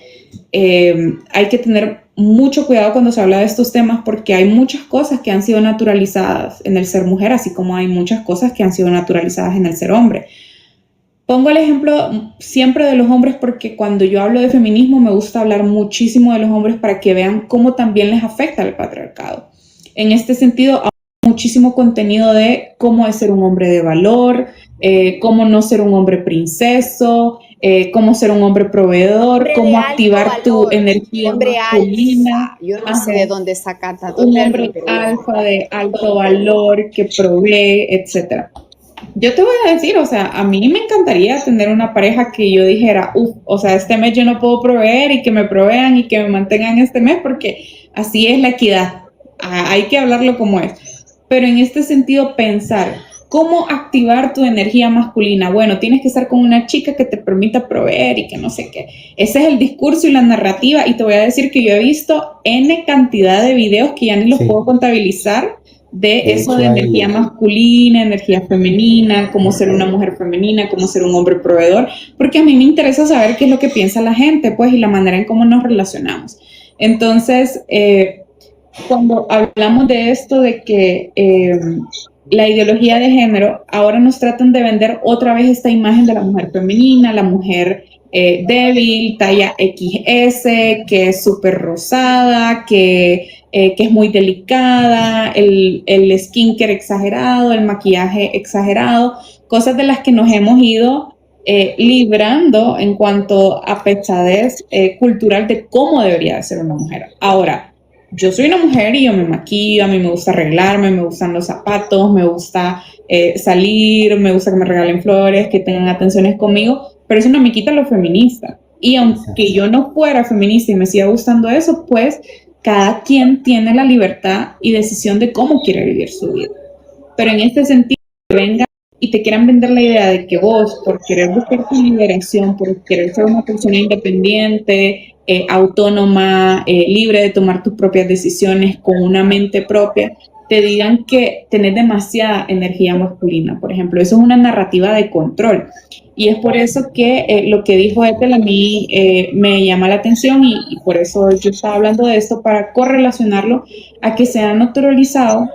hay que tener mucho cuidado cuando se habla de estos temas, porque hay muchas cosas que han sido naturalizadas en el ser mujer, así como hay muchas cosas que han sido naturalizadas en el ser hombre. Pongo el ejemplo siempre de los hombres porque cuando yo hablo de feminismo me gusta hablar muchísimo de los hombres para que vean cómo también les afecta el patriarcado. En este sentido, hay muchísimo contenido de cómo es ser un hombre de valor, cómo no ser un hombre princeso, cómo ser un hombre proveedor, Hombre cómo de alto activar tu valor, energía hombre alfa. masculina. Yo no sé de dónde saca tanto Un término, hombre pero alfa de alto valor que provee, etc. Yo te voy a decir, o sea, a mí me encantaría tener una pareja que yo dijera, o sea, este mes yo no puedo proveer y que me provean y que me mantengan este mes porque así es la equidad. Hay que hablarlo como es. Pero en este sentido, pensar, ¿cómo activar tu energía masculina? Bueno, tienes que estar con una chica que te permita proveer y que no sé qué. Ese es el discurso y la narrativa. Y te voy a decir que yo he visto N cantidad de videos que ya ni los puedo contabilizar de eso de energía masculina, energía femenina, cómo ser una mujer femenina, cómo ser un hombre proveedor, porque a mí me interesa saber qué es lo que piensa la gente, pues, y la manera en cómo nos relacionamos. Entonces, cuando hablamos de esto de que la ideología de género, ahora nos tratan de vender otra vez esta imagen de la mujer femenina, la mujer débil, talla XS, que es súper rosada, que es muy delicada, el skincare exagerado, el maquillaje exagerado, cosas de las que nos hemos ido librando en cuanto a pesadez cultural de cómo debería de ser una mujer. Ahora, yo soy una mujer y yo me maquillo, a mí me gusta arreglarme, me gustan los zapatos, me gusta salir, me gusta que me regalen flores, que tengan atenciones conmigo, pero eso no me quita lo feminista. Y aunque yo no fuera feminista y me siga gustando eso, pues cada quien tiene la libertad y decisión de cómo quiere vivir su vida. Pero en este sentido, venga y te quieran vender la idea de que vos, por querer buscar tu liberación, por querer ser una persona independiente, autónoma, libre de tomar tus propias decisiones, con una mente propia, te digan que tenés demasiada energía masculina, por ejemplo. Eso es una narrativa de control. Y es por eso que lo que dijo Ethel a mí me llama la atención y por eso yo estaba hablando de esto, para correlacionarlo a que se ha naturalizado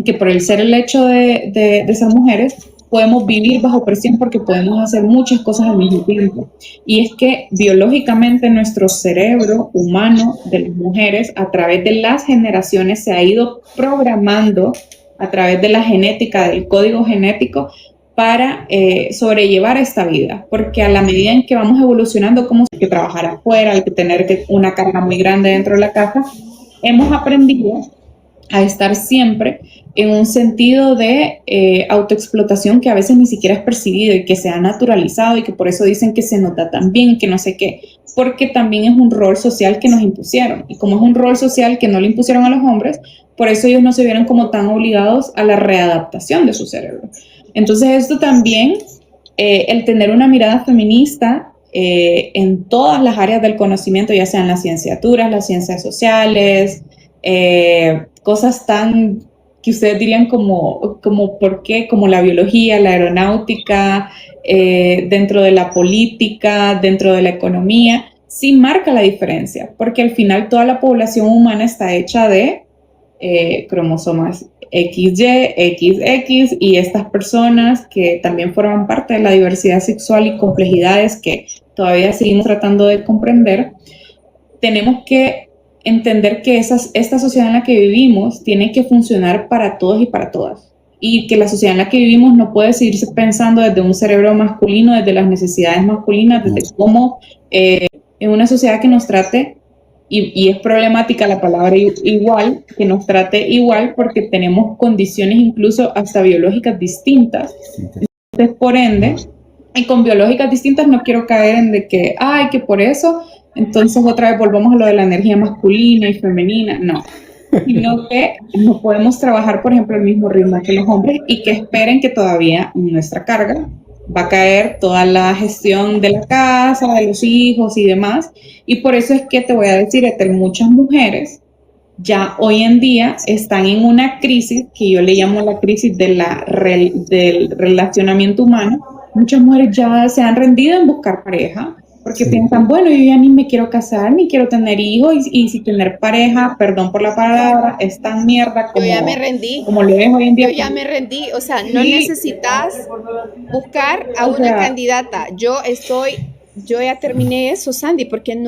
que por el ser el hecho de ser mujeres podemos vivir bajo presión porque podemos hacer muchas cosas al mismo tiempo. Y es que biológicamente nuestro cerebro humano de las mujeres a través de las generaciones se ha ido programando a través de la genética, del código genético, para sobrellevar esta vida, porque a la medida en que vamos evolucionando, como hay que trabajar afuera, hay que tener una carga muy grande dentro de la casa, hemos aprendido a estar siempre en un sentido de autoexplotación que a veces ni siquiera es percibido y que se ha naturalizado y que por eso dicen que se nota tan bien, que no sé qué, porque también es un rol social que nos impusieron, y como es un rol social que no le impusieron a los hombres, por eso ellos no se vieron como tan obligados a la readaptación de su cerebro. Entonces esto también, el tener una mirada feminista en todas las áreas del conocimiento, ya sean las cienciaturas, las ciencias sociales, cosas tan que ustedes dirían como ¿por qué? Como la biología, la aeronáutica, dentro de la política, dentro de la economía, sí marca la diferencia, porque al final toda la población humana está hecha de cromosomas XY, XX, y estas personas que también forman parte de la diversidad sexual y complejidades que todavía seguimos tratando de comprender, tenemos que entender que esta sociedad en la que vivimos tiene que funcionar para todos y para todas. Y que la sociedad en la que vivimos no puede seguirse pensando desde un cerebro masculino, desde las necesidades masculinas, desde cómo en una sociedad que nos trate, y es problemática la palabra igual, que nos trate igual porque tenemos condiciones incluso hasta biológicas distintas. Entonces, por ende, y con biológicas distintas no quiero caer en de que, que por eso, entonces otra vez volvamos a lo de la energía masculina y femenina, no. Sino que no podemos trabajar, por ejemplo, al mismo ritmo que los hombres y que esperen que todavía nuestra carga va a caer toda la gestión de la casa, de los hijos y demás. Y por eso es que te voy a decir, Ethel, muchas mujeres ya hoy en día están en una crisis que yo le llamo la crisis de del relacionamiento humano. Muchas mujeres ya se han rendido en buscar pareja porque piensan, bueno, yo ya ni me quiero casar, ni quiero tener hijos, y si tener pareja, perdón por la palabra, es tan mierda como, yo ya me rendí. Como lo es hoy en día. Yo ya me rendí, o sea, no necesitas buscar a una candidata. Yo ya terminé eso, Sandy, porque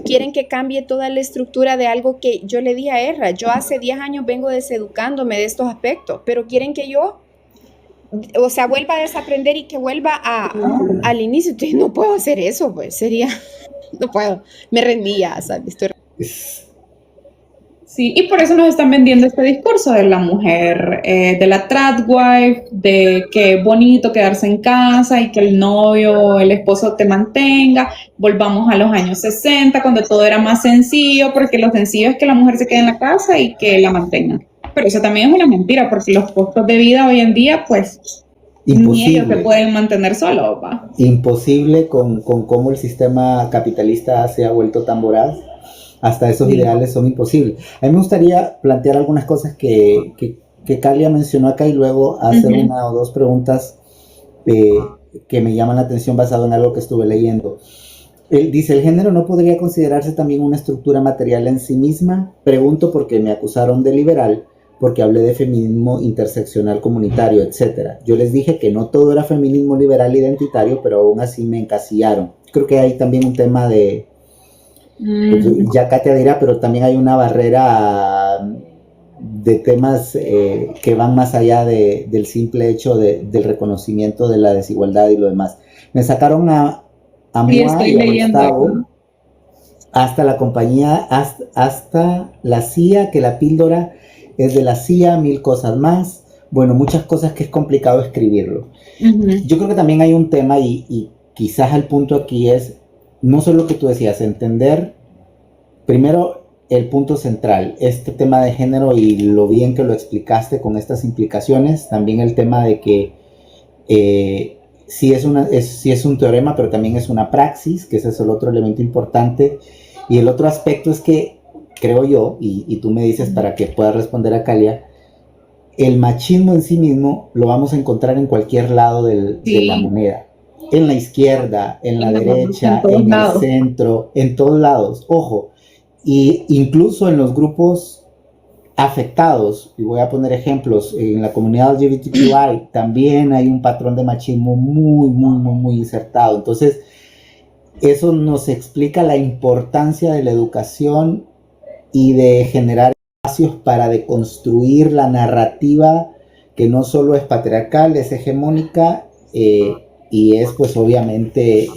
quieren que cambie toda la estructura de algo que yo le di a Erra. Yo hace 10 años vengo deseducándome de estos aspectos, pero quieren que yo, o sea, vuelva a desaprender y que vuelva al inicio. Entonces, no puedo hacer eso, pues no puedo, me rendía, ¿sabes? Sí, y por eso nos están vendiendo este discurso de la mujer, de la tradwife, de que es bonito quedarse en casa y que el novio, el esposo te mantenga. Volvamos a los años 60, cuando todo era más sencillo, porque lo sencillo es que la mujer se quede en la casa y que la mantengan. Pero eso también es una mentira, porque los costos de vida hoy en día, pues, ni ellos se pueden mantener solos, ¿va? Imposible con cómo el sistema capitalista se ha vuelto tan voraz. Hasta esos ideales son imposibles. A mí me gustaría plantear algunas cosas que Kalia mencionó acá y luego hacer una o dos preguntas que me llaman la atención basado en algo que estuve leyendo. Él dice, ¿el género no podría considerarse también una estructura material en sí misma? Pregunto porque me acusaron de liberal, porque hablé de feminismo interseccional comunitario, etc. Yo les dije que no todo era feminismo liberal identitario, pero aún así me encasillaron. Creo que hay también un tema de... ya Katia dirá, pero también hay una barrera de temas que van más allá del simple hecho del reconocimiento de la desigualdad y lo demás. Me sacaron a Mua y a Gustavo hasta la compañía, hasta la CIA, que la píldora es de la CIA, 1000 cosas más. Bueno, muchas cosas que es complicado escribirlo. Yo creo que también hay un tema y quizás el punto aquí es no solo lo que tú decías, entender primero el punto central, este tema de género y lo bien que lo explicaste con estas implicaciones, también el tema de que sí es un teorema, pero también es una praxis, que ese es el otro elemento importante, y el otro aspecto es que, creo yo, y tú me dices para que pueda responder a Kalia, el machismo en sí mismo lo vamos a encontrar en cualquier lado de la moneda. En la izquierda, en la derecha, en el centro, en todos lados, ojo, y incluso en los grupos afectados, y voy a poner ejemplos, en la comunidad LGBTQI también hay un patrón de machismo muy insertado. Entonces, eso nos explica la importancia de la educación y de generar espacios para deconstruir la narrativa que no solo es patriarcal, es hegemónica, y es pues obviamente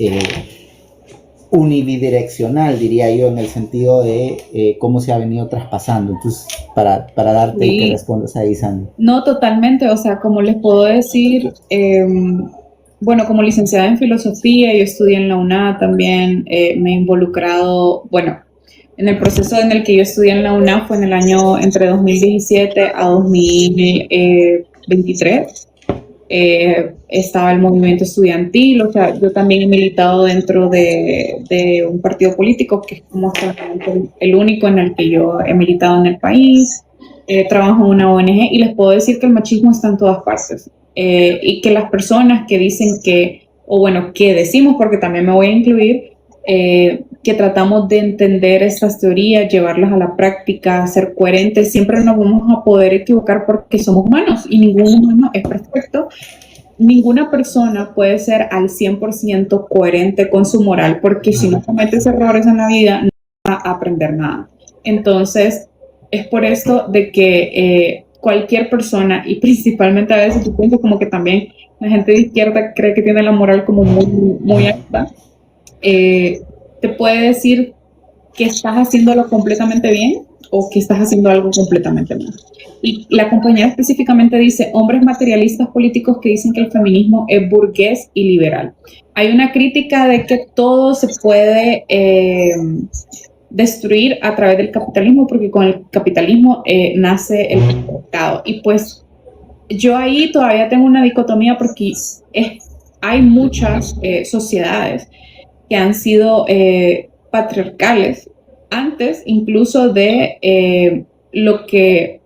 unidireccional, diría yo, en el sentido de cómo se ha venido traspasando. Entonces, para darte que respondas ahí, Sandy. No, totalmente, o sea, como les puedo decir, bueno, como licenciada en filosofía, yo estudié en la UNA también, me he involucrado, bueno, en el proceso en el que yo estudié en la UNA fue en el año entre 2017 a 2023. Estaba el movimiento estudiantil, o sea, yo también he militado dentro de un partido político que es como el único en el que yo he militado en el país. trabajo en una ONG y les puedo decir que el machismo está en todas partes. Y que las personas que dicen que, o bueno, que decimos, porque también me voy a incluir, que tratamos de entender estas teorías, llevarlas a la práctica, ser coherentes, siempre nos vamos a poder equivocar porque somos humanos y ningún humano es perfecto. Ninguna persona puede ser al 100% coherente con su moral, porque si no cometes errores en la vida, no vas a aprender nada. Entonces, es por esto de que cualquier persona, y principalmente a veces yo pienso como que también la gente de izquierda cree que tiene la moral como muy, muy alta, te puede decir que estás haciéndolo completamente bien o que estás haciendo algo completamente mal. Y la compañera específicamente dice, hombres materialistas políticos que dicen que el feminismo es burgués y liberal. Hay una crítica de que todo se puede destruir a través del capitalismo, porque con el capitalismo nace el mercado. Y pues yo ahí todavía tengo una dicotomía porque hay muchas sociedades que han sido patriarcales antes incluso de lo que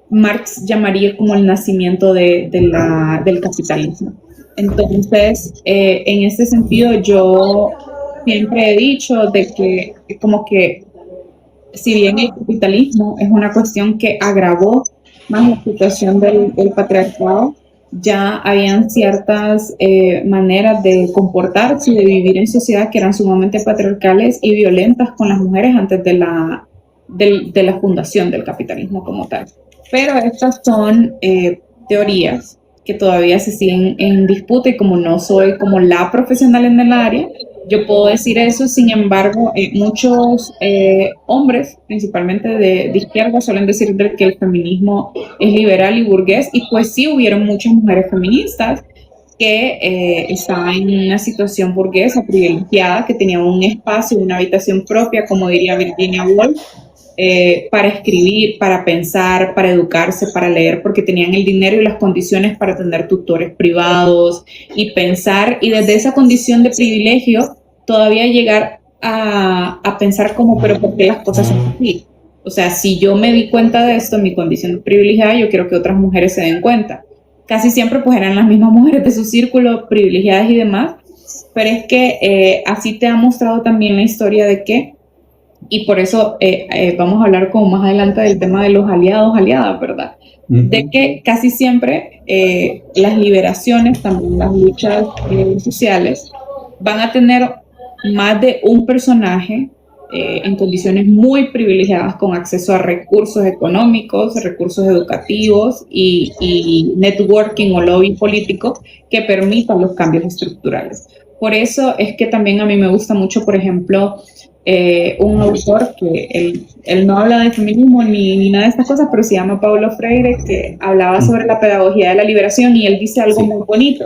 Marx llamaría como el nacimiento del capitalismo. Entonces, en este sentido, yo siempre he dicho de que como que si bien el capitalismo es una cuestión que agravó más la situación del patriarcado, ya habían ciertas maneras de comportarse y de vivir en sociedad que eran sumamente patriarcales y violentas con las mujeres antes de la fundación del capitalismo como tal. Pero estas son teorías que todavía se siguen en disputa y como no soy como la profesional en el área, yo puedo decir eso. Sin embargo, muchos hombres, principalmente de izquierda, suelen decir que el feminismo es liberal y burgués, y pues sí hubieron muchas mujeres feministas que estaban en una situación burguesa privilegiada, que tenían un espacio, una habitación propia, como diría Virginia Woolf, para escribir, para pensar, para educarse, para leer, porque tenían el dinero y las condiciones para tener tutores privados y pensar, y desde esa condición de privilegio todavía llegar a pensar como, pero ¿por qué las cosas son así? O sea, si yo me di cuenta de esto, mi condición privilegiada, yo quiero que otras mujeres se den cuenta. Casi siempre pues eran las mismas mujeres de su círculo, privilegiadas y demás, pero es que así te ha mostrado también la historia de que, y por eso vamos a hablar como más adelante del tema de los aliados, aliadas, ¿verdad? De que casi siempre las liberaciones, también las luchas sociales, van a tener más de un personaje en condiciones muy privilegiadas, con acceso a recursos económicos, recursos educativos y networking o lobby político que permitan los cambios estructurales. Por eso es que también a mí me gusta mucho, por ejemplo, un autor que él no habla de feminismo ni nada de estas cosas, pero se llama Paulo Freire, que hablaba sobre la pedagogía de la liberación, y él dice algo muy bonito,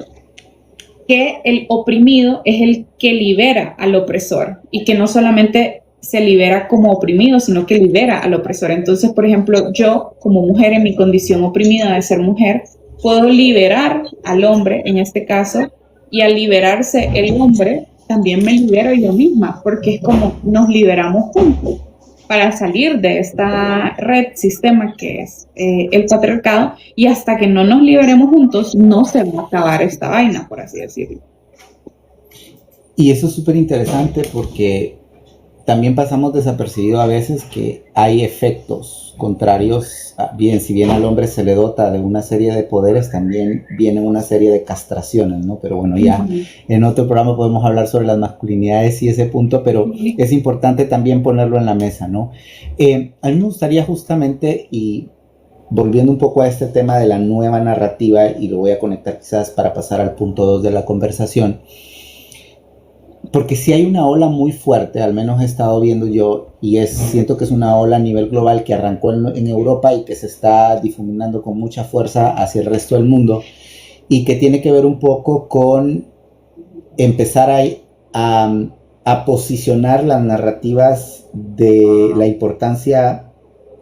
que el oprimido es el que libera al opresor, y que no solamente se libera como oprimido, sino que libera al opresor. Entonces, por ejemplo, yo como mujer en mi condición oprimida de ser mujer, puedo liberar al hombre en este caso, y al liberarse el hombre, también me libero yo misma, porque es como nos liberamos juntos para salir de esta red, sistema que es el patriarcado, y hasta que no nos liberemos juntos, no se va a acabar esta vaina, por así decirlo. Y eso es súper interesante porque también pasamos desapercibido a veces que hay efectos contrarios. Bien, si bien al hombre se le dota de una serie de poderes, también vienen una serie de castraciones, ¿no? Pero bueno, ya en otro programa podemos hablar sobre las masculinidades y ese punto, pero es importante también ponerlo en la mesa, ¿no? A mí me gustaría justamente, y volviendo un poco a este tema de la nueva narrativa, y lo voy a conectar quizás para pasar al punto 2 de la conversación, porque si hay una ola muy fuerte, al menos he estado viendo yo, y siento que es una ola a nivel global que arrancó en Europa y que se está difuminando con mucha fuerza hacia el resto del mundo, y que tiene que ver un poco con empezar a posicionar las narrativas de la importancia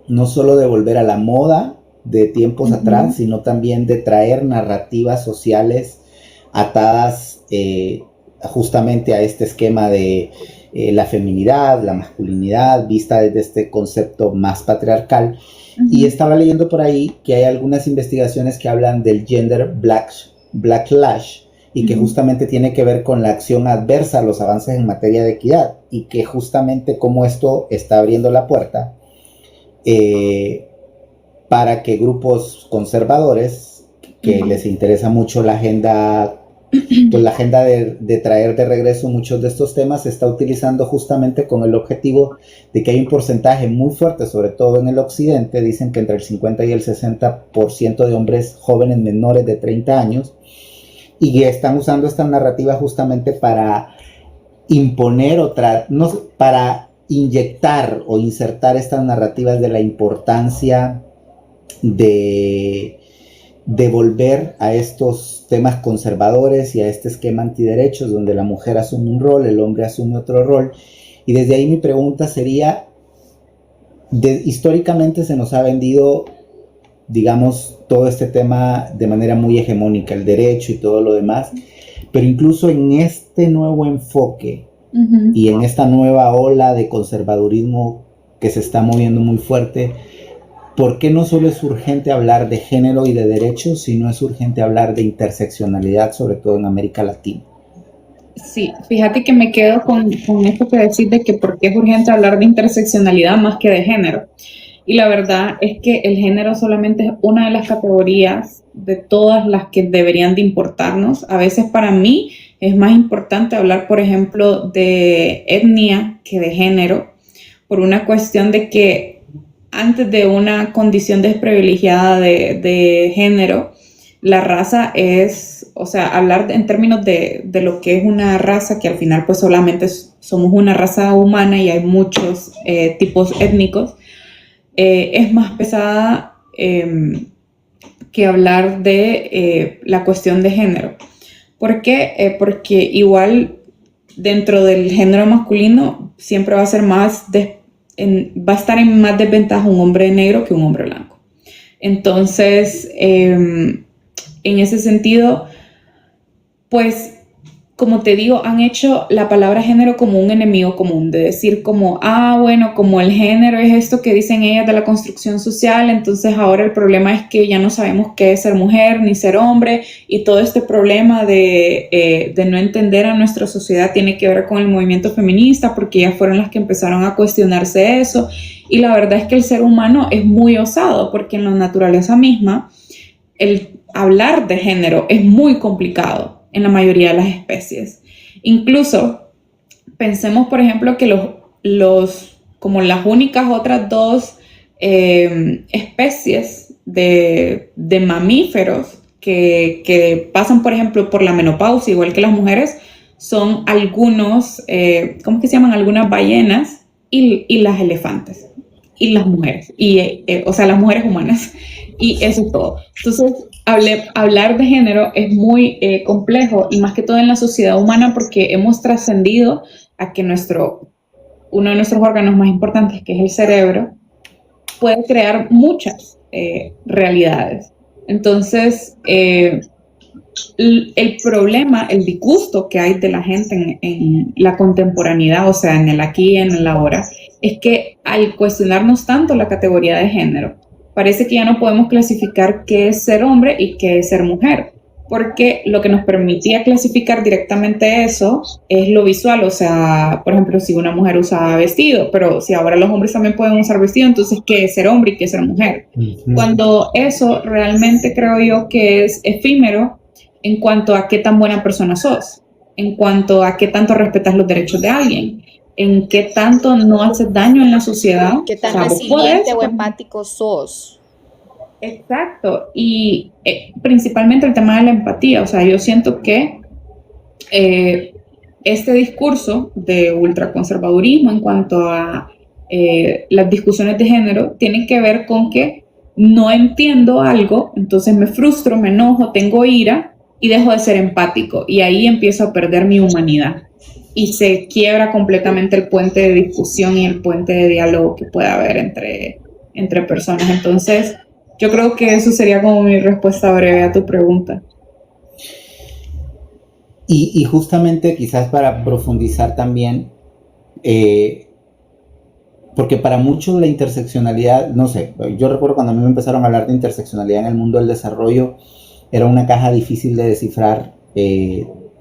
no solo de volver a la moda de tiempos atrás, sino también de traer narrativas sociales atadas justamente a este esquema de la feminidad, la masculinidad, vista desde este concepto más patriarcal. Y estaba leyendo por ahí que hay algunas investigaciones que hablan del gender backlash y que justamente tiene que ver con la acción adversa a los avances en materia de equidad, y que justamente como esto está abriendo la puerta para que grupos conservadores que les interesa mucho la agenda, pues la agenda de traer de regreso muchos de estos temas, se está utilizando justamente con el objetivo de que hay un porcentaje muy fuerte, sobre todo en el occidente, dicen que entre el 50 y el 60% de hombres jóvenes menores de 30 años, y están usando esta narrativa justamente para imponer para inyectar o insertar estas narrativas de la importancia de volver a estos temas conservadores y a este esquema antiderechos donde la mujer asume un rol, el hombre asume otro rol. Y desde ahí mi pregunta sería, históricamente se nos ha vendido, digamos, todo este tema de manera muy hegemónica, el derecho y todo lo demás, pero incluso en este nuevo enfoque y en esta nueva ola de conservadurismo que se está moviendo muy fuerte, ¿por qué no solo es urgente hablar de género y de derechos, sino es urgente hablar de interseccionalidad, sobre todo en América Latina? Sí, fíjate que me quedo con esto que decís de que por qué es urgente hablar de interseccionalidad más que de género. Y la verdad es que el género solamente es una de las categorías de todas las que deberían de importarnos. A veces para mí es más importante hablar, por ejemplo, de etnia que de género, por una cuestión de que antes de una condición desprivilegiada de género, la raza es, o sea, hablar en términos de lo que es una raza, que al final pues solamente somos una raza humana y hay muchos tipos étnicos, es más pesada que hablar de la cuestión de género. ¿Por qué? Porque igual dentro del género masculino siempre va a ser va a estar en más desventaja un hombre negro que un hombre blanco. Entonces, en ese sentido, pues, como te digo, han hecho la palabra género como un enemigo común, de decir como, bueno, como el género es esto que dicen ellas de la construcción social, entonces ahora el problema es que ya no sabemos qué es ser mujer ni ser hombre, y todo este problema de no entender a nuestra sociedad tiene que ver con el movimiento feminista, porque ellas fueron las que empezaron a cuestionarse eso, y la verdad es que el ser humano es muy osado, porque en la naturaleza misma, el hablar de género es muy complicado en la mayoría de las especies. Incluso pensemos, por ejemplo, que como las únicas otras dos especies de mamíferos que pasan, por ejemplo, por la menopausia, igual que las mujeres, son algunos, ¿cómo que se llaman? Algunas ballenas y las elefantes y las mujeres, o sea, las mujeres humanas, y eso es todo. Entonces, hablar de género es muy complejo, y más que todo en la sociedad humana, porque hemos trascendido a que uno de nuestros órganos más importantes, que es el cerebro, puede crear muchas realidades. Entonces, el problema, el disgusto que hay de la gente en la contemporaneidad, o sea, en el aquí y en el ahora, es que al cuestionarnos tanto la categoría de género, parece que ya no podemos clasificar qué es ser hombre y qué es ser mujer, porque lo que nos permitía clasificar directamente eso es lo visual, o sea, por ejemplo, si una mujer usa vestido, pero si ahora los hombres también pueden usar vestido, entonces ¿qué es ser hombre y qué es ser mujer? Cuando eso realmente creo yo que es efímero en cuanto a qué tan buena persona sos, en cuanto a qué tanto respetas los derechos de alguien, en qué tanto no haces daño en la sociedad. Qué tan resiliente o empático sos. Exacto, y principalmente el tema de la empatía. O sea, yo siento que este discurso de ultraconservadurismo en cuanto a las discusiones de género tiene que ver con que no entiendo algo, entonces me frustro, me enojo, tengo ira y dejo de ser empático, y ahí empiezo a perder mi humanidad y se quiebra completamente el puente de discusión y el puente de diálogo que pueda haber entre personas. Entonces, yo creo que eso sería como mi respuesta breve a tu pregunta. Y justamente quizás para profundizar también, porque para muchos la interseccionalidad, no sé, yo recuerdo cuando a mí me empezaron a hablar de interseccionalidad en el mundo del desarrollo, era una caja difícil de descifrar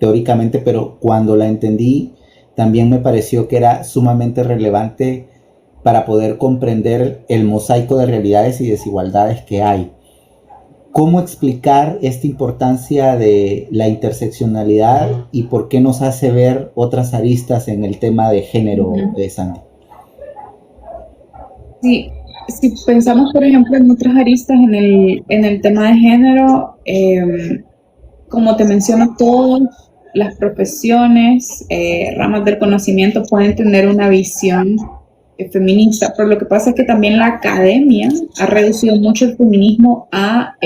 teóricamente, pero cuando la entendí, también me pareció que era sumamente relevante para poder comprender el mosaico de realidades y desigualdades que hay. ¿Cómo explicar esta importancia de la interseccionalidad y por qué nos hace ver otras aristas en el tema de género, Sandy? Sí, si pensamos, por ejemplo, en otras aristas en el tema de género, como te menciono, todas las profesiones, ramas del conocimiento pueden tener una visión feminista, pero lo que pasa es que también la academia ha reducido mucho el feminismo a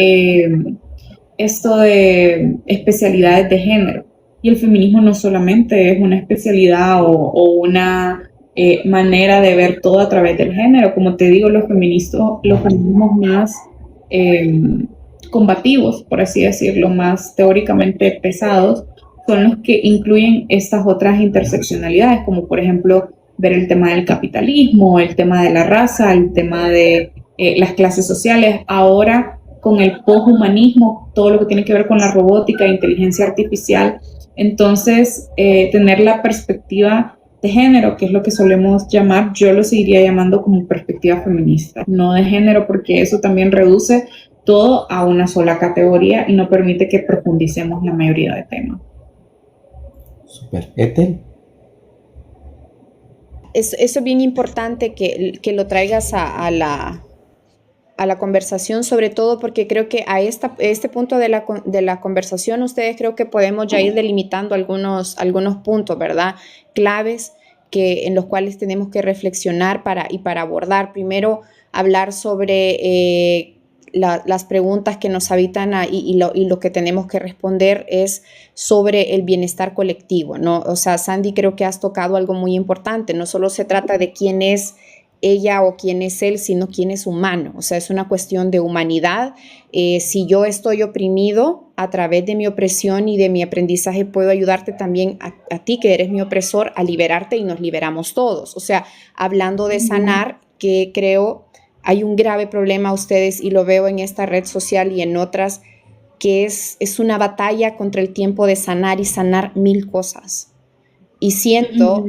esto de especialidades de género. Y el feminismo no solamente es una especialidad o una manera de ver todo a través del género. Como te digo, los feminismos más combativos, por así decirlo, más teóricamente pesados, son los que incluyen estas otras interseccionalidades, como por ejemplo ver el tema del capitalismo, el tema de la raza, el tema de las clases sociales. Ahora, con el poshumanismo, todo lo que tiene que ver con la robótica e inteligencia artificial. Entonces, tener la perspectiva de género, que es lo que solemos llamar, yo lo seguiría llamando como perspectiva feminista, no de género, porque eso también reduce todo a una sola categoría y no permite que profundicemos la mayoría de temas. Super. ¿Ethel? Eso es bien importante que lo traigas a la conversación, sobre todo porque creo que a este punto de la conversación ustedes creo que podemos ya ir delimitando algunos puntos, ¿verdad? Claves en los cuales tenemos que reflexionar para abordar. Primero, hablar sobre las preguntas que nos habitan y lo que tenemos que responder es sobre el bienestar colectivo, ¿no? O sea, Sandy, creo que has tocado algo muy importante. No solo se trata de quién es ella o quién es él, sino quién es humano. O sea, es una cuestión de humanidad. Si yo estoy oprimido a través de mi opresión y de mi aprendizaje, puedo ayudarte también a ti, que eres mi opresor, a liberarte y nos liberamos todos. O sea, hablando de sanar, que creo hay un grave problema a ustedes y lo veo en esta red social y en otras, que es una batalla contra el tiempo de sanar y sanar 1000 cosas. Y siento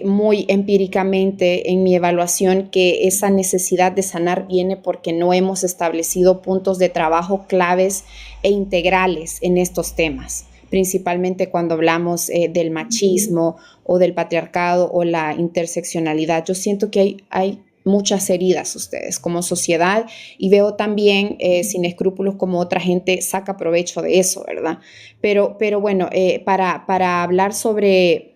muy empíricamente en mi evaluación que esa necesidad de sanar viene porque no hemos establecido puntos de trabajo claves e integrales en estos temas, principalmente cuando hablamos del machismo o del patriarcado o la interseccionalidad. Yo siento que hay muchas heridas ustedes como sociedad y veo también sin escrúpulos como otra gente saca provecho de eso, ¿verdad? Pero bueno, para hablar sobre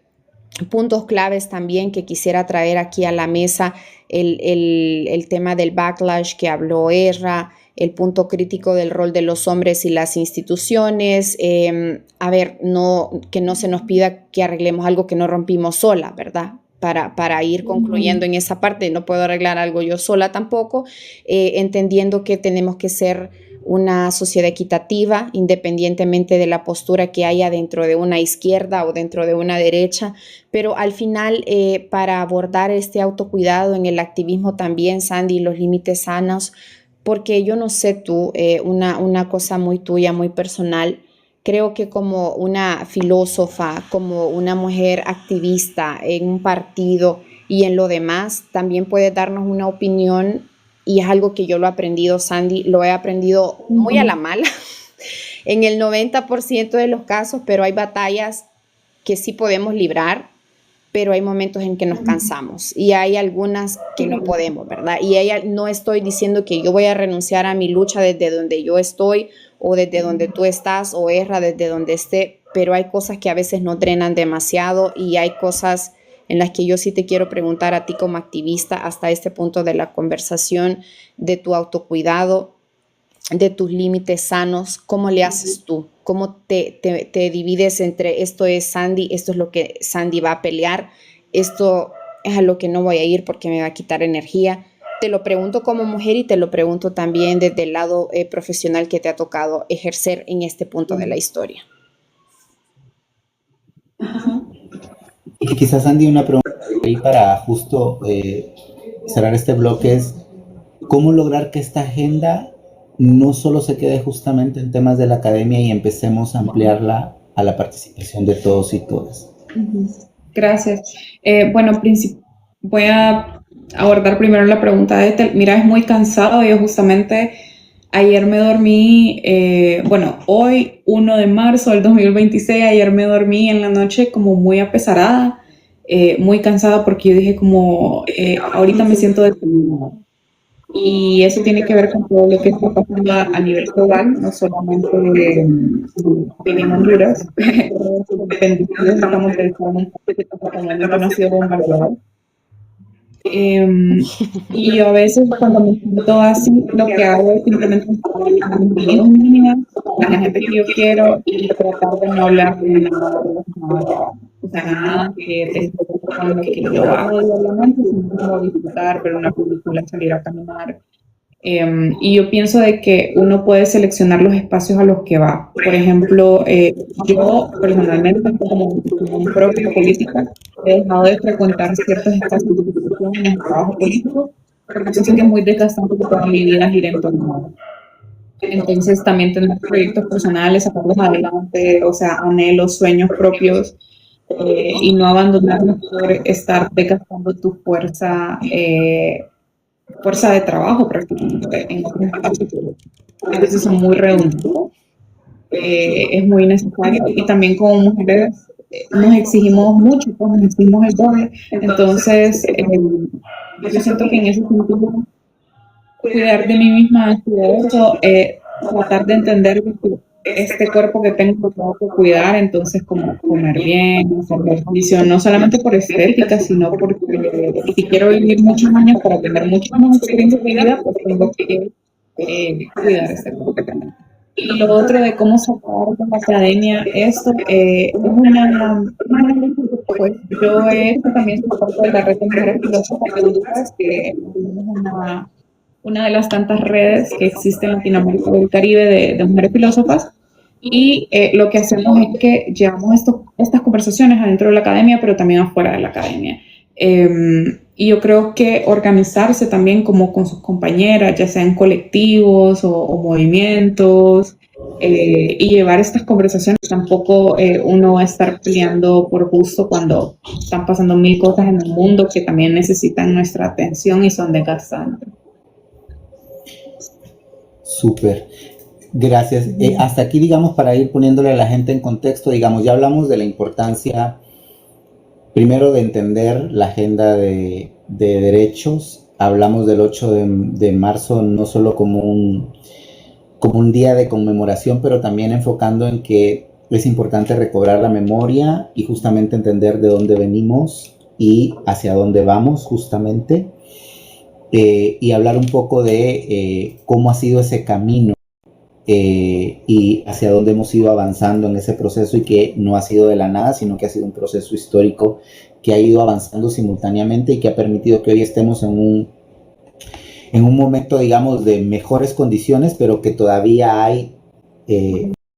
puntos claves también que quisiera traer aquí a la mesa, el tema del backlash que habló Erra, el punto crítico del rol de los hombres y las instituciones, que no se nos pida que arreglemos algo que no rompimos sola, ¿verdad? Para ir concluyendo en esa parte, no puedo arreglar algo yo sola tampoco, entendiendo que tenemos que ser una sociedad equitativa, independientemente de la postura que haya dentro de una izquierda o dentro de una derecha, pero al final para abordar este autocuidado en el activismo también, Sandy, los límites sanos, porque yo no sé tú, una cosa muy tuya, muy personal, creo que como una filósofa, como una mujer activista en un partido y en lo demás, también puedes darnos una opinión. Y es algo que yo lo he aprendido, Sandy, lo he aprendido muy a la mala, en el 90% de los casos, pero hay batallas que sí podemos librar, pero hay momentos en que nos cansamos y hay algunas que no podemos, ¿verdad? Y no estoy diciendo que yo voy a renunciar a mi lucha desde donde yo estoy o desde donde tú estás o Erra desde donde esté, pero hay cosas que a veces nos drenan demasiado y hay cosas en las que yo sí te quiero preguntar a ti como activista hasta este punto de la conversación, de tu autocuidado, de tus límites sanos, ¿cómo le haces tú? ¿Cómo te divides entre esto es Sandy, esto es lo que Sandy va a pelear, esto es a lo que no voy a ir porque me va a quitar energía? Te lo pregunto como mujer y te lo pregunto también desde el lado profesional que te ha tocado ejercer en este punto de la historia. Y quizás, Andy, una pregunta ahí para justo cerrar este bloque es cómo lograr que esta agenda no solo se quede justamente en temas de la academia y empecemos a ampliarla a la participación de todos y todas. Gracias. Bueno, voy a abordar primero la pregunta de Ethel. Mira, es muy cansado. Yo justamente ayer me dormí, hoy 1 de marzo del 2026, ayer me dormí en la noche como muy apesarada, muy cansada porque yo dije como, ahorita me siento determinada. Y eso tiene que ver con todo lo que está pasando a nivel global, no solamente en Honduras. Bendecidos estamos del salón que no ha sido bombardeado. Y yo a veces cuando me siento así, lo que hago es simplemente la gente que yo quiero y tratar de no hablar de nada relacionado, o sea, nada que tenga que ver con lo que yo hago diariamente, sino como disfrutar, ver una película, salir a caminar. Y yo pienso de que uno puede seleccionar los espacios a los que va. Por ejemplo, yo personalmente como un propio política he dejado de frecuentar ciertos espacios de discusión en el trabajo político porque siento que es muy desgastante que toda mi vida gire en torno a. Entonces también tener proyectos personales, sacarlos adelante, o sea, anhelos, sueños propios, y no abandonarlos por estar desgastando tu fuerza de trabajo prácticamente en otros espacios. A veces son muy redundantes, es muy necesario y también como mujeres nos exigimos mucho, pues nos exigimos el doble. Entonces, yo siento que en ese sentido, cuidar de mí misma, tratar de entender que este cuerpo que tengo lo tengo que cuidar, entonces como comer bien, hacer ejercicio, no solamente por estética, sino porque si quiero vivir muchos años para tener muchas más experiencias de vida, pues tengo que cuidar este cuerpo que tengo. Y lo otro de cómo sacar de la academia esto, es pues yo he hecho también soy parte de la red de mujeres filósofas de Honduras, que es una de las tantas redes que existe en Latinoamérica y el Caribe de mujeres filósofas. Y lo que hacemos es que llevamos estas conversaciones adentro de la academia, pero también afuera de la academia. Y yo creo que organizarse también como con sus compañeras, ya sean colectivos o movimientos, y llevar estas conversaciones. Tampoco uno va a estar peleando por gusto cuando están pasando mil cosas en el mundo que también necesitan nuestra atención y son desgastantes. Súper. Gracias. Hasta aquí, digamos, para ir poniéndole a la gente en contexto, digamos, ya hablamos de la importancia, primero, de entender la agenda de derechos. Hablamos del 8 de marzo no solo como un día de conmemoración, pero también enfocando en que es importante recobrar la memoria y justamente entender de dónde venimos y hacia dónde vamos, justamente. Y hablar un poco de cómo ha sido ese camino y hacia dónde hemos ido avanzando en ese proceso, y que no ha sido de la nada, sino que ha sido un proceso histórico que ha ido avanzando simultáneamente y que ha permitido que hoy estemos en un momento, digamos, de mejores condiciones, pero que todavía hay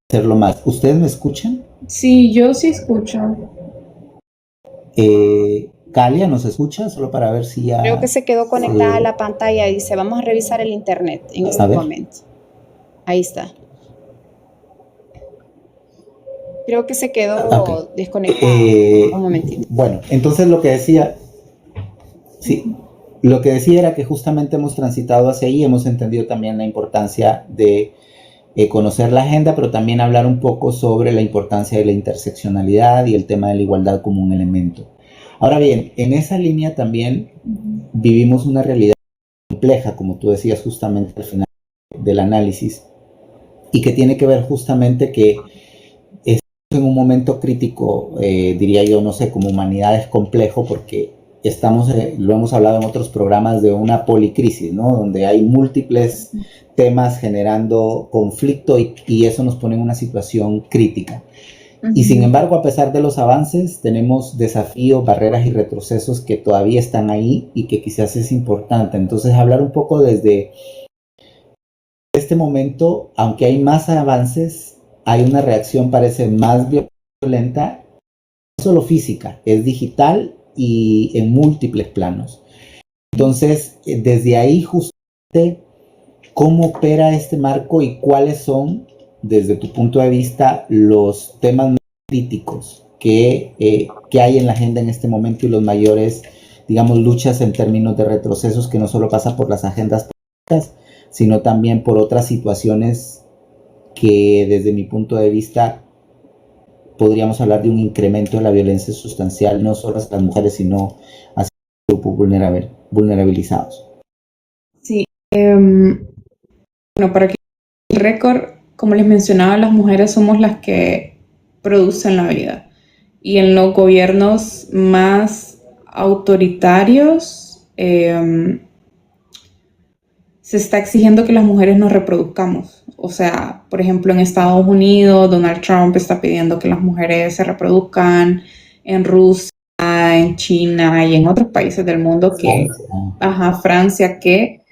hacerlo más. ¿Ustedes me escuchan? Sí, yo sí escucho. Calia, ¿nos escucha? Solo para ver si ya... Creo que se quedó conectada a la pantalla y dice, vamos a revisar el internet en este momento. Ahí está. Creo que se quedó desconectado. Un momentito. Bueno, entonces lo que decía era que justamente hemos transitado hacia ahí, hemos entendido también la importancia de conocer la agenda, pero también hablar un poco sobre la importancia de la interseccionalidad y el tema de la igualdad como un elemento. Ahora bien, en esa línea también vivimos una realidad compleja, como tú decías justamente al final del análisis, y que tiene que ver justamente que estamos en un momento crítico, diría yo, no sé, como humanidad es complejo porque lo hemos hablado en otros programas, de una policrisis, ¿no? Donde hay múltiples temas generando conflicto y eso nos pone en una situación crítica. Y sin embargo, a pesar de los avances, tenemos desafíos, barreras y retrocesos que todavía están ahí y que quizás es importante. Entonces, hablar un poco desde este momento, aunque hay más avances, hay una reacción, parece, más violenta, no solo física, es digital y en múltiples planos. Entonces, desde ahí justamente, ¿cómo opera este marco y cuáles son, desde tu punto de vista, los temas más críticos que hay en la agenda en este momento y los mayores, digamos, luchas en términos de retrocesos que no solo pasan por las agendas políticas, sino también por otras situaciones que desde mi punto de vista podríamos hablar de un incremento de la violencia sustancial, no solo hacia las mujeres, sino hacia grupos vulnerabilizados? Sí, bueno, para que el récord, como les mencionaba, las mujeres somos las que producen la vida. Y en los gobiernos más autoritarios se está exigiendo que las mujeres nos reproduzcamos. O sea, por ejemplo, en Estados Unidos, Donald Trump está pidiendo que las mujeres se reproduzcan, en Rusia, en China y en otros países del mundo Francia, que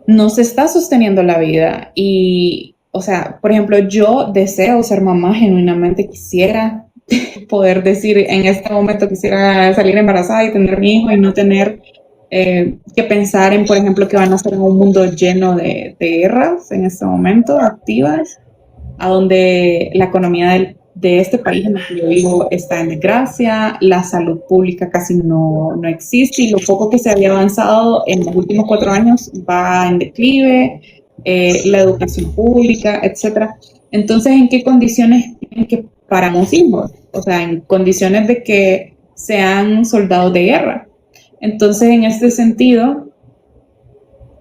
no se está sosteniendo la vida. Y, o sea, por ejemplo, yo deseo ser mamá, genuinamente quisiera poder decir en este momento quisiera salir embarazada y tener mi hijo y no tener que pensar en, por ejemplo, que van a ser en un mundo lleno de guerras en este momento activas, a donde la economía de este país en el que yo vivo está en desgracia, la salud pública casi no existe y lo poco que se había avanzado en los últimos 4 años va en declive, la educación pública, etcétera. Entonces, ¿en qué condiciones tienen que paramos hijos? O sea, en condiciones de que sean soldados de guerra. Entonces, en este sentido,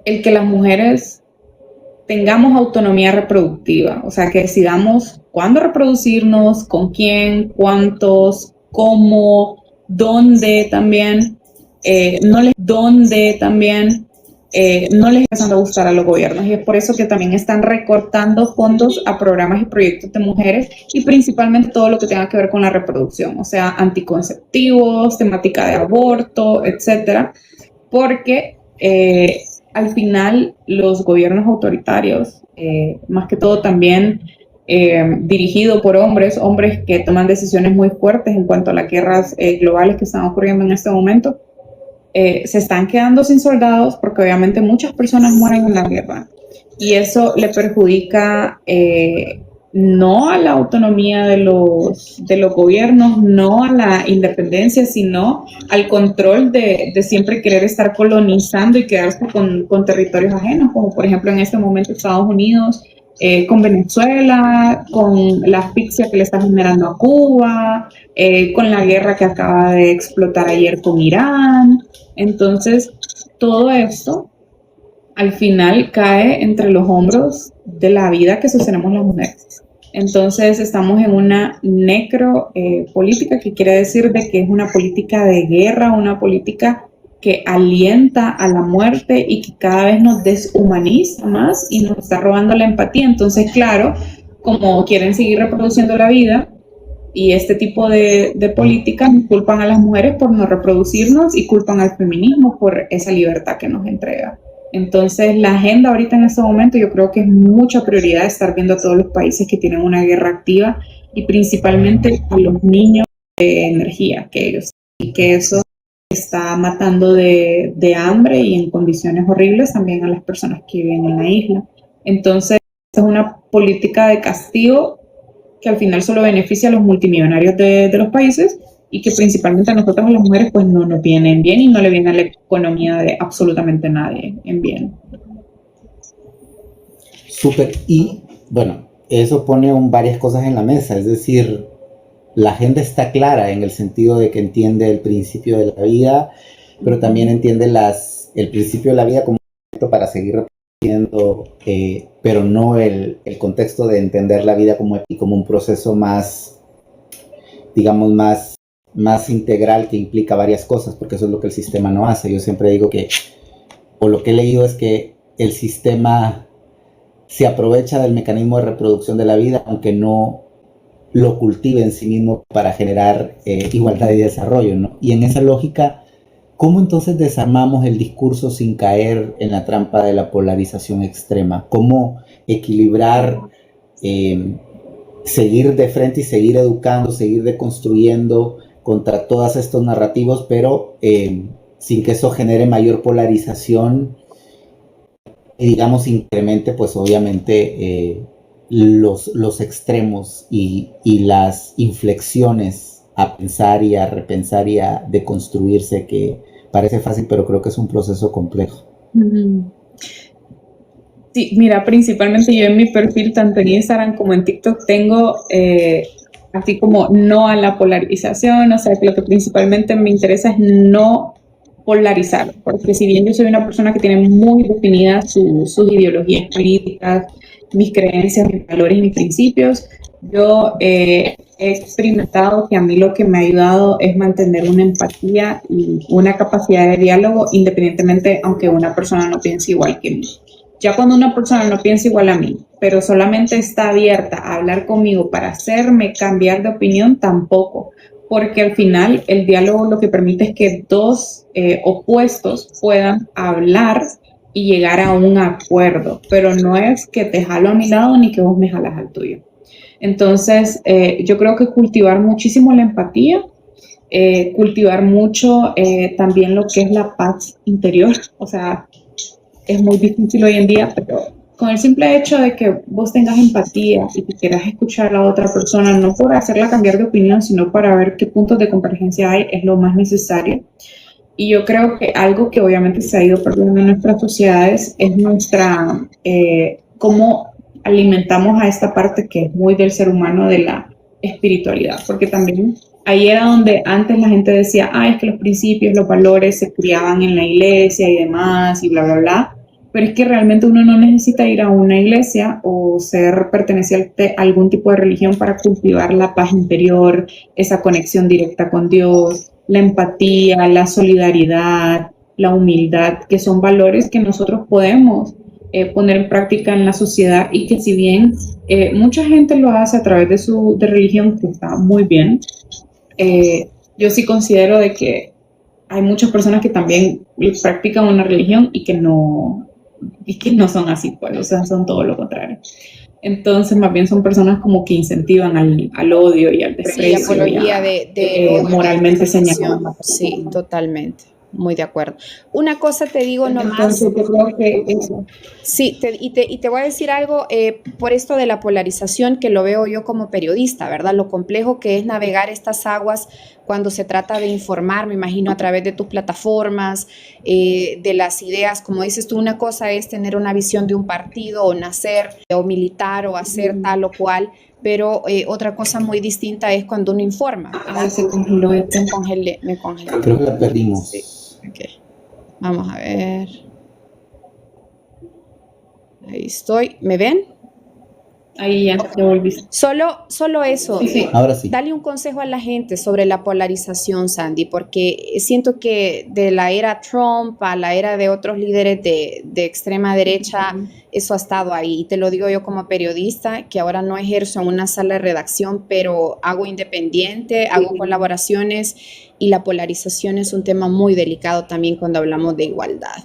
el que las mujeres tengamos autonomía reproductiva, o sea, que decidamos cuándo reproducirnos, con quién, cuántos, cómo, dónde también, no les empezando a gustar a los gobiernos, y es por eso que también están recortando fondos a programas y proyectos de mujeres y principalmente todo lo que tenga que ver con la reproducción, o sea, anticonceptivos, temática de aborto, etcétera, porque al final los gobiernos autoritarios, más que todo también dirigido por hombres que toman decisiones muy fuertes en cuanto a las guerras globales que están ocurriendo en este momento, se están quedando sin soldados porque obviamente muchas personas mueren en la guerra y eso le perjudica no a la autonomía de los gobiernos, no a la independencia, sino al control de siempre querer estar colonizando y quedarse con territorios ajenos, como por ejemplo en este momento Estados Unidos, con Venezuela, con la asfixia que le está generando a Cuba, con la guerra que acaba de explotar ayer con Irán. Entonces, todo esto al final cae entre los hombros de la vida que sostenemos las mujeres. Entonces estamos en una necropolítica, que quiere decir de que es una política de guerra, una política que alienta a la muerte y que cada vez nos deshumaniza más y nos está robando la empatía. Entonces, claro, como quieren seguir reproduciendo la vida y este tipo de políticas, culpan a las mujeres por no reproducirnos y culpan al feminismo por esa libertad que nos entrega. Entonces, la agenda ahorita en este momento yo creo que es mucha prioridad estar viendo a todos los países que tienen una guerra activa y principalmente a los niños de energía, que eso está matando de hambre y en condiciones horribles también a las personas que viven en la isla. Entonces, es una política de castigo que al final solo beneficia a los multimillonarios de los países y que principalmente a nosotras las mujeres pues no nos vienen bien y no le viene a la economía de absolutamente nadie en bien. Súper. Y bueno, eso pone varias cosas en la mesa, es decir, la agenda está clara en el sentido de que entiende el principio de la vida, pero también entiende el principio de la vida como un momento para seguir reproduciendo, pero no el contexto de entender la vida como un proceso más, digamos, más integral, que implica varias cosas, porque eso es lo que el sistema no hace. Yo siempre digo que, o lo que he leído es que el sistema se aprovecha del mecanismo de reproducción de la vida, aunque no lo cultive en sí mismo para generar igualdad y desarrollo, ¿no? Y en esa lógica, ¿cómo entonces desarmamos el discurso sin caer en la trampa de la polarización extrema? ¿Cómo equilibrar, seguir de frente y seguir educando, seguir deconstruyendo contra todos estos narrativos, pero sin que eso genere mayor polarización y, digamos, incremente, pues obviamente, los extremos y las inflexiones a pensar y a repensar y a deconstruirse, que parece fácil, pero creo que es un proceso complejo. Sí, mira, principalmente yo en mi perfil, tanto en Instagram como en TikTok, tengo así como no a la polarización, o sea, que lo que principalmente me interesa es no polarizar, porque si bien yo soy una persona que tiene muy definidas sus ideologías políticas, mis creencias, mis valores y mis principios, yo he experimentado que a mí lo que me ha ayudado es mantener una empatía y una capacidad de diálogo independientemente aunque una persona no piense igual que mí. Ya cuando una persona no piensa igual a mí, pero solamente está abierta a hablar conmigo para hacerme cambiar de opinión, tampoco, porque al final el diálogo lo que permite es que dos opuestos puedan hablar y llegar a un acuerdo, pero no es que te jalo a mi lado ni que vos me jalas al tuyo. Entonces, yo creo que cultivar muchísimo la empatía, cultivar mucho también lo que es la paz interior, o sea, es muy difícil hoy en día, pero con el simple hecho de que vos tengas empatía y que quieras escuchar a la otra persona, no por hacerla cambiar de opinión, sino para ver qué puntos de convergencia hay, es lo más necesario. Y yo creo que algo que obviamente se ha ido perdiendo en nuestras sociedades es nuestra, cómo alimentamos a esta parte que es muy del ser humano de la espiritualidad, porque también ahí era donde antes la gente decía, es que los principios, los valores se criaban en la iglesia y demás y bla, bla, bla, pero es que realmente uno no necesita ir a una iglesia o ser perteneciente a algún tipo de religión para cultivar la paz interior, esa conexión directa con Dios, la empatía, la solidaridad, la humildad, que son valores que nosotros podemos poner en práctica en la sociedad y que si bien mucha gente lo hace a través de religión, que está muy bien, yo sí considero de que hay muchas personas que también practican una religión y que no son así, pues, o sea, son todo lo contrario. Entonces, más bien son personas como que incentivan al odio y al desprecio. Sí, apología de moralmente señaladas. Sí, totalmente. Muy de acuerdo. Una cosa te digo nomás. Entonces, yo creo que eso. Sí, y te voy a decir algo por esto de la polarización que lo veo yo como periodista, ¿verdad? Lo complejo que es navegar estas aguas cuando se trata de informar, me imagino, a través de tus plataformas, de las ideas. Como dices tú, una cosa es tener una visión de un partido o nacer o militar o hacer tal o cual, pero otra cosa muy distinta es cuando uno informa. Se congeló. Me congelé. Creo que la perdimos. Sí. Okay. Vamos a ver. Ahí estoy. ¿Me ven? Ahí ya te volviste. Solo eso. Sí. Ahora sí. Dale un consejo a la gente sobre la polarización, Sandy, porque siento que de la era Trump a la era de otros líderes de extrema derecha, eso ha estado ahí. Y te lo digo yo como periodista, que ahora no ejerzo en una sala de redacción, pero hago independiente, hago colaboraciones, y la polarización es un tema muy delicado también cuando hablamos de igualdad.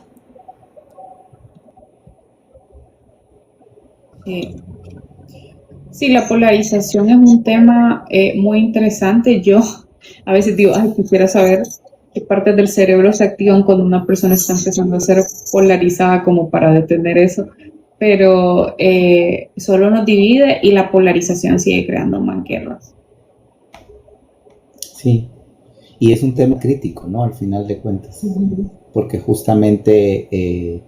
Sí, la polarización es un tema muy interesante. Yo a veces digo, quisiera saber qué partes del cerebro se activan cuando una persona está empezando a ser polarizada como para detener eso, pero solo nos divide y la polarización sigue creando más guerras. Sí, y es un tema crítico, ¿no? Al final de cuentas, porque justamente,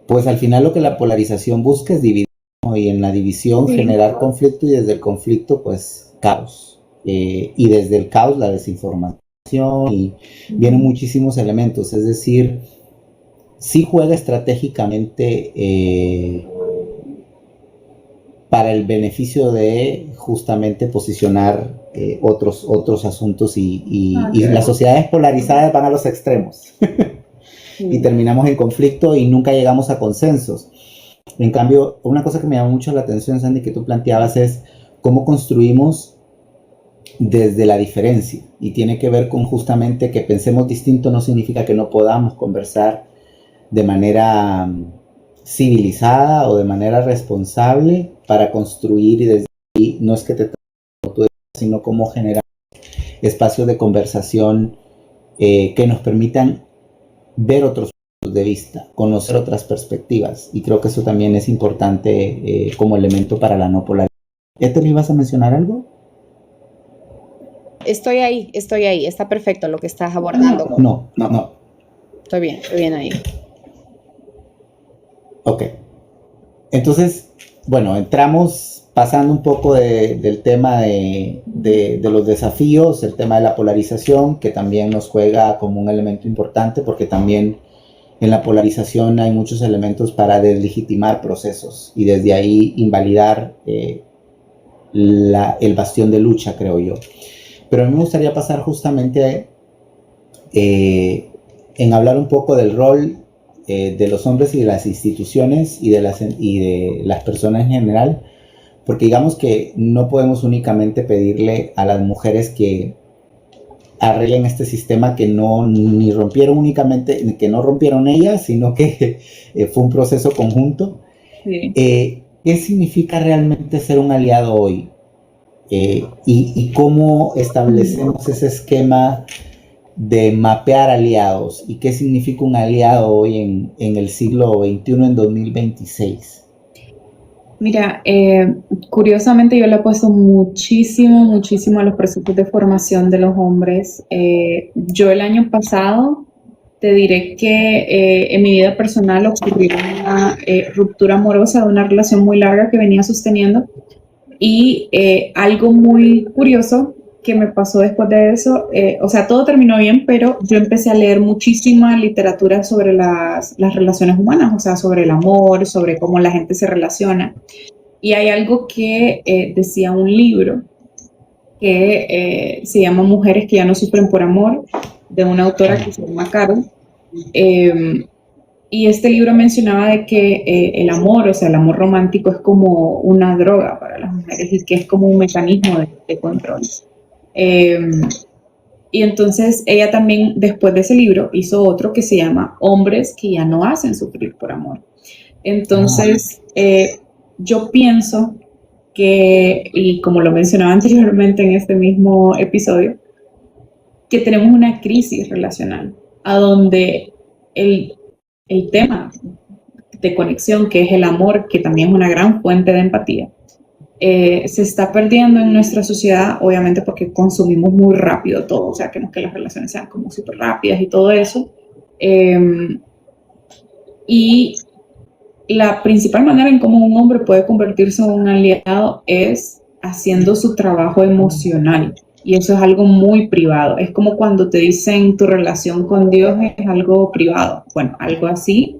pues al final lo que la polarización busca es dividir, ¿no? Y en la división generar conflicto, y desde el conflicto, pues, caos. Y desde el caos, la desinformación, y vienen muchísimos elementos. Es decir, sí juega estratégicamente para el beneficio de justamente posicionar otros asuntos, y las sociedades polarizadas van a los extremos. Y terminamos en conflicto y nunca llegamos a consensos. En cambio, una cosa que me llama mucho la atención, Sandy, que tú planteabas, es cómo construimos desde la diferencia, y tiene que ver con justamente que pensemos distinto no significa que no podamos conversar de manera civilizada o de manera responsable para construir, y desde ahí no es que te sino cómo generar espacios de conversación que nos permitan ver otros puntos de vista, conocer otras perspectivas, y creo que eso también es importante como elemento para la no polaridad. ¿Ethel, ibas a mencionar algo? Estoy ahí, está perfecto lo que estás abordando. No. Estoy bien ahí. Ok. Entonces, bueno, entramos pasando un poco del tema de los desafíos, el tema de la polarización, que también nos juega como un elemento importante, porque también en la polarización hay muchos elementos para deslegitimar procesos y desde ahí invalidar el bastión de lucha, creo yo. Pero a mí me gustaría pasar justamente en hablar un poco del rol de los hombres y de las instituciones y de las personas en general, porque digamos que no podemos únicamente pedirle a las mujeres que arreglen este sistema que no rompieron ellas, sino que fue un proceso conjunto. Sí. ¿Qué significa realmente ser un aliado hoy? Y cómo establecemos ese esquema de mapear aliados, y qué significa un aliado hoy en el siglo XXI, en 2026. Mira, curiosamente yo le he puesto muchísimo a los procesos de formación de los hombres. Yo el año pasado te diré que en mi vida personal ocurrió una ruptura amorosa de una relación muy larga que venía sosteniendo. Y algo muy curioso que me pasó después de eso, o sea, todo terminó bien, pero yo empecé a leer muchísima literatura sobre las relaciones humanas, o sea, sobre el amor, sobre cómo la gente se relaciona. Y hay algo que decía un libro que se llama Mujeres que ya no sufren por amor, de una autora que se llama Carol. Y este libro mencionaba de que el amor, o sea, el amor romántico es como una droga para las mujeres y que es como un mecanismo de control. Y entonces ella también, después de ese libro, hizo otro que se llama Hombres que ya no hacen sufrir por amor. Entonces, yo pienso que, y como lo mencionaba anteriormente en este mismo episodio, que tenemos una crisis relacional, a donde el tema de conexión, que es el amor, que también es una gran fuente de empatía, se está perdiendo en nuestra sociedad, obviamente porque consumimos muy rápido todo, o sea, queremos que las relaciones sean como súper rápidas y todo eso. Y la principal manera en cómo un hombre puede convertirse en un aliado es haciendo su trabajo emocional. Y eso es algo muy privado. Es como cuando te dicen tu relación con Dios es algo privado. Bueno, algo así.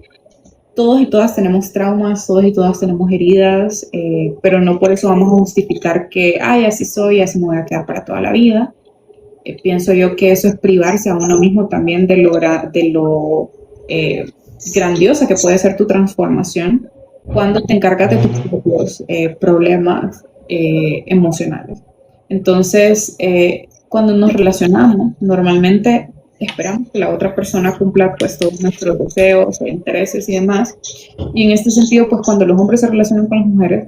Todos y todas tenemos traumas, todos y todas tenemos heridas, pero no por eso vamos a justificar que, ay, así soy, así me voy a quedar para toda la vida. Pienso yo que eso es privarse a uno mismo también de lo grandiosa que puede ser tu transformación cuando te encargas de tus propios problemas emocionales. Entonces, cuando nos relacionamos, normalmente esperamos que la otra persona cumpla pues todos nuestros deseos, intereses y demás. Y en este sentido, pues cuando los hombres se relacionan con las mujeres,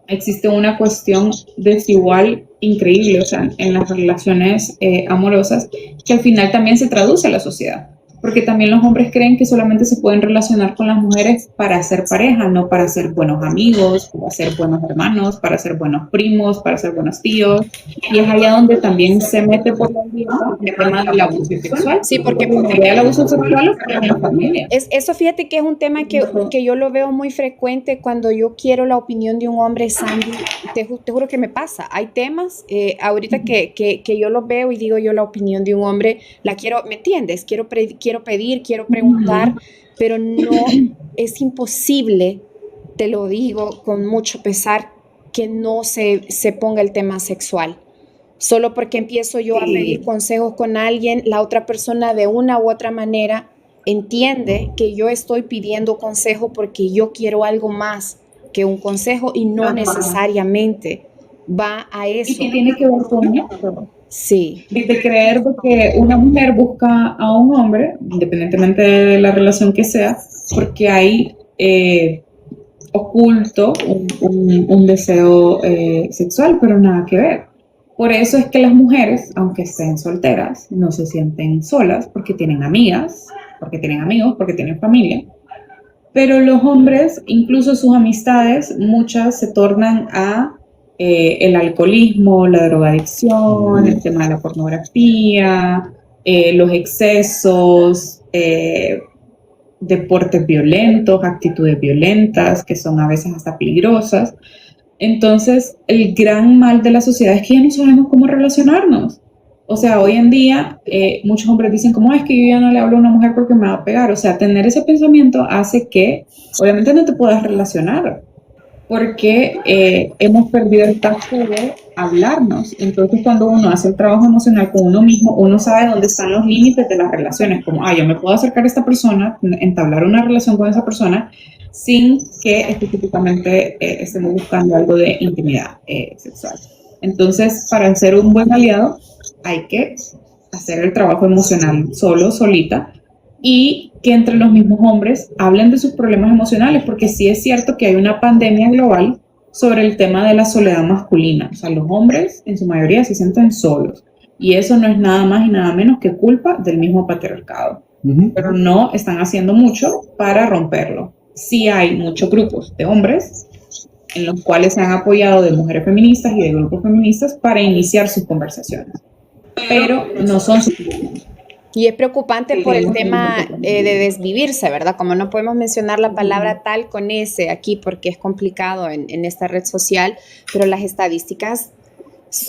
existe una cuestión desigual increíble, o sea, en las relaciones amorosas, que al final también se traduce a la sociedad. Porque también los hombres creen que solamente se pueden relacionar con las mujeres para ser pareja, no para ser buenos amigos, para ser buenos hermanos, para ser buenos primos, para ser buenos tíos. Y es allá donde también se mete por la vida el tema del abuso sexual. Sí, porque el abuso sexual ocurre en la familia. Eso fíjate que es un tema que yo lo veo muy frecuente cuando yo quiero la opinión de un hombre, Sandy. Te juro que me pasa. Hay temas, ahorita que yo lo veo y digo yo la opinión de un hombre, la quiero, ¿me entiendes? Quiero pedir, quiero preguntar, pero no, es imposible, te lo digo con mucho pesar, que no se ponga el tema sexual. Solo porque empiezo yo a pedir consejos con alguien, la otra persona de una u otra manera entiende que yo estoy pidiendo consejo porque yo quiero algo más que un consejo y no necesariamente va a eso. Y que tiene que ver con eso. Sí. De creer que una mujer busca a un hombre, independientemente de la relación que sea, porque hay oculto un deseo sexual, pero nada que ver. Por eso es que las mujeres, aunque estén solteras, no se sienten solas porque tienen amigas, porque tienen amigos, porque tienen familia. Pero los hombres, incluso sus amistades, muchas se tornan a el alcoholismo, la drogadicción, el tema de la pornografía, los excesos, deportes violentos, actitudes violentas, que son a veces hasta peligrosas. Entonces, el gran mal de la sociedad es que ya no sabemos cómo relacionarnos. O sea, hoy en día muchos hombres dicen como es que yo ya no le hablo a una mujer porque me va a pegar. O sea, tener ese pensamiento hace que obviamente no te puedas relacionar porque hemos perdido el tacto de hablarnos. Entonces, cuando uno hace el trabajo emocional con uno mismo, uno sabe dónde están los límites de las relaciones. Como, yo me puedo acercar a esta persona, entablar una relación con esa persona sin que específicamente estemos buscando algo de intimidad sexual. Entonces, para ser un buen aliado, hay que hacer el trabajo emocional solo, solita, y que entre los mismos hombres hablen de sus problemas emocionales, porque sí es cierto que hay una pandemia global sobre el tema de la soledad masculina. O sea, los hombres en su mayoría se sienten solos, y eso no es nada más y nada menos que culpa del mismo patriarcado. Pero no están haciendo mucho para romperlo. Sí hay muchos grupos de hombres en los cuales se han apoyado de mujeres feministas y de grupos feministas para iniciar sus conversaciones, pero no son suficientes. Y es preocupante por el tema de desvivirse, ¿verdad? Como no podemos mencionar la palabra tal con ese aquí porque es complicado en esta red social, pero las estadísticas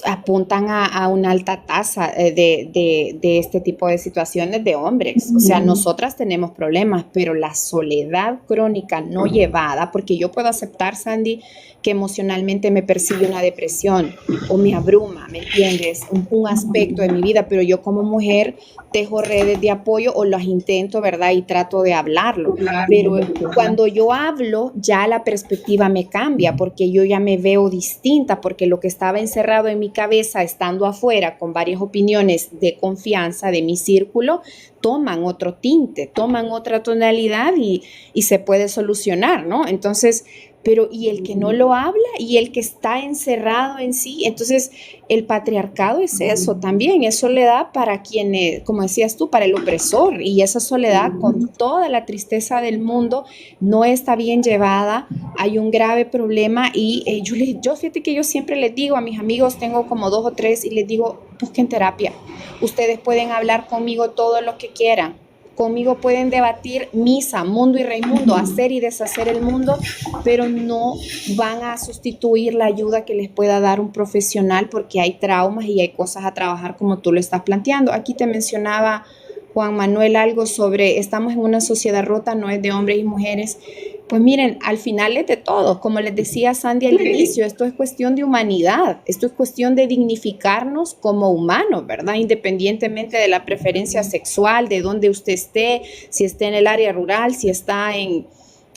apuntan a una alta tasa de este tipo de situaciones de hombres. O sea, nosotras tenemos problemas, pero la soledad crónica no llevada, porque yo puedo aceptar, Sandy, que emocionalmente me persigue una depresión o me abruma, ¿me entiendes? Un aspecto de mi vida, pero yo como mujer tejo redes de apoyo o las intento, ¿verdad? Y trato de hablarlo. Pero cuando yo hablo, ya la perspectiva me cambia, porque yo ya me veo distinta, porque lo que estaba encerrado en mi cabeza, estando afuera con varias opiniones de confianza de mi círculo, toman otro tinte, toman otra tonalidad y se puede solucionar, ¿no? Entonces, pero y el que no lo habla y el que está encerrado en sí, entonces el patriarcado es eso también, es soledad para quienes, como decías tú, para el opresor, y esa soledad con toda la tristeza del mundo no está bien llevada, hay un grave problema y yo fíjate que yo siempre les digo a mis amigos, tengo como 2 o 3 y les digo, busquen terapia, ustedes pueden hablar conmigo todo lo que quieran, conmigo pueden debatir misa, mundo y Raimundo, hacer y deshacer el mundo, pero no van a sustituir la ayuda que les pueda dar un profesional porque hay traumas y hay cosas a trabajar como tú lo estás planteando. Aquí te mencionaba Juan Manuel algo sobre estamos en una sociedad rota, no es de hombres y mujeres. Pues miren, al final es de todos, como les decía Sandy al inicio, esto es cuestión de humanidad, esto es cuestión de dignificarnos como humanos, ¿verdad? Independientemente de la preferencia sexual, de dónde usted esté, si está en el área rural, si está en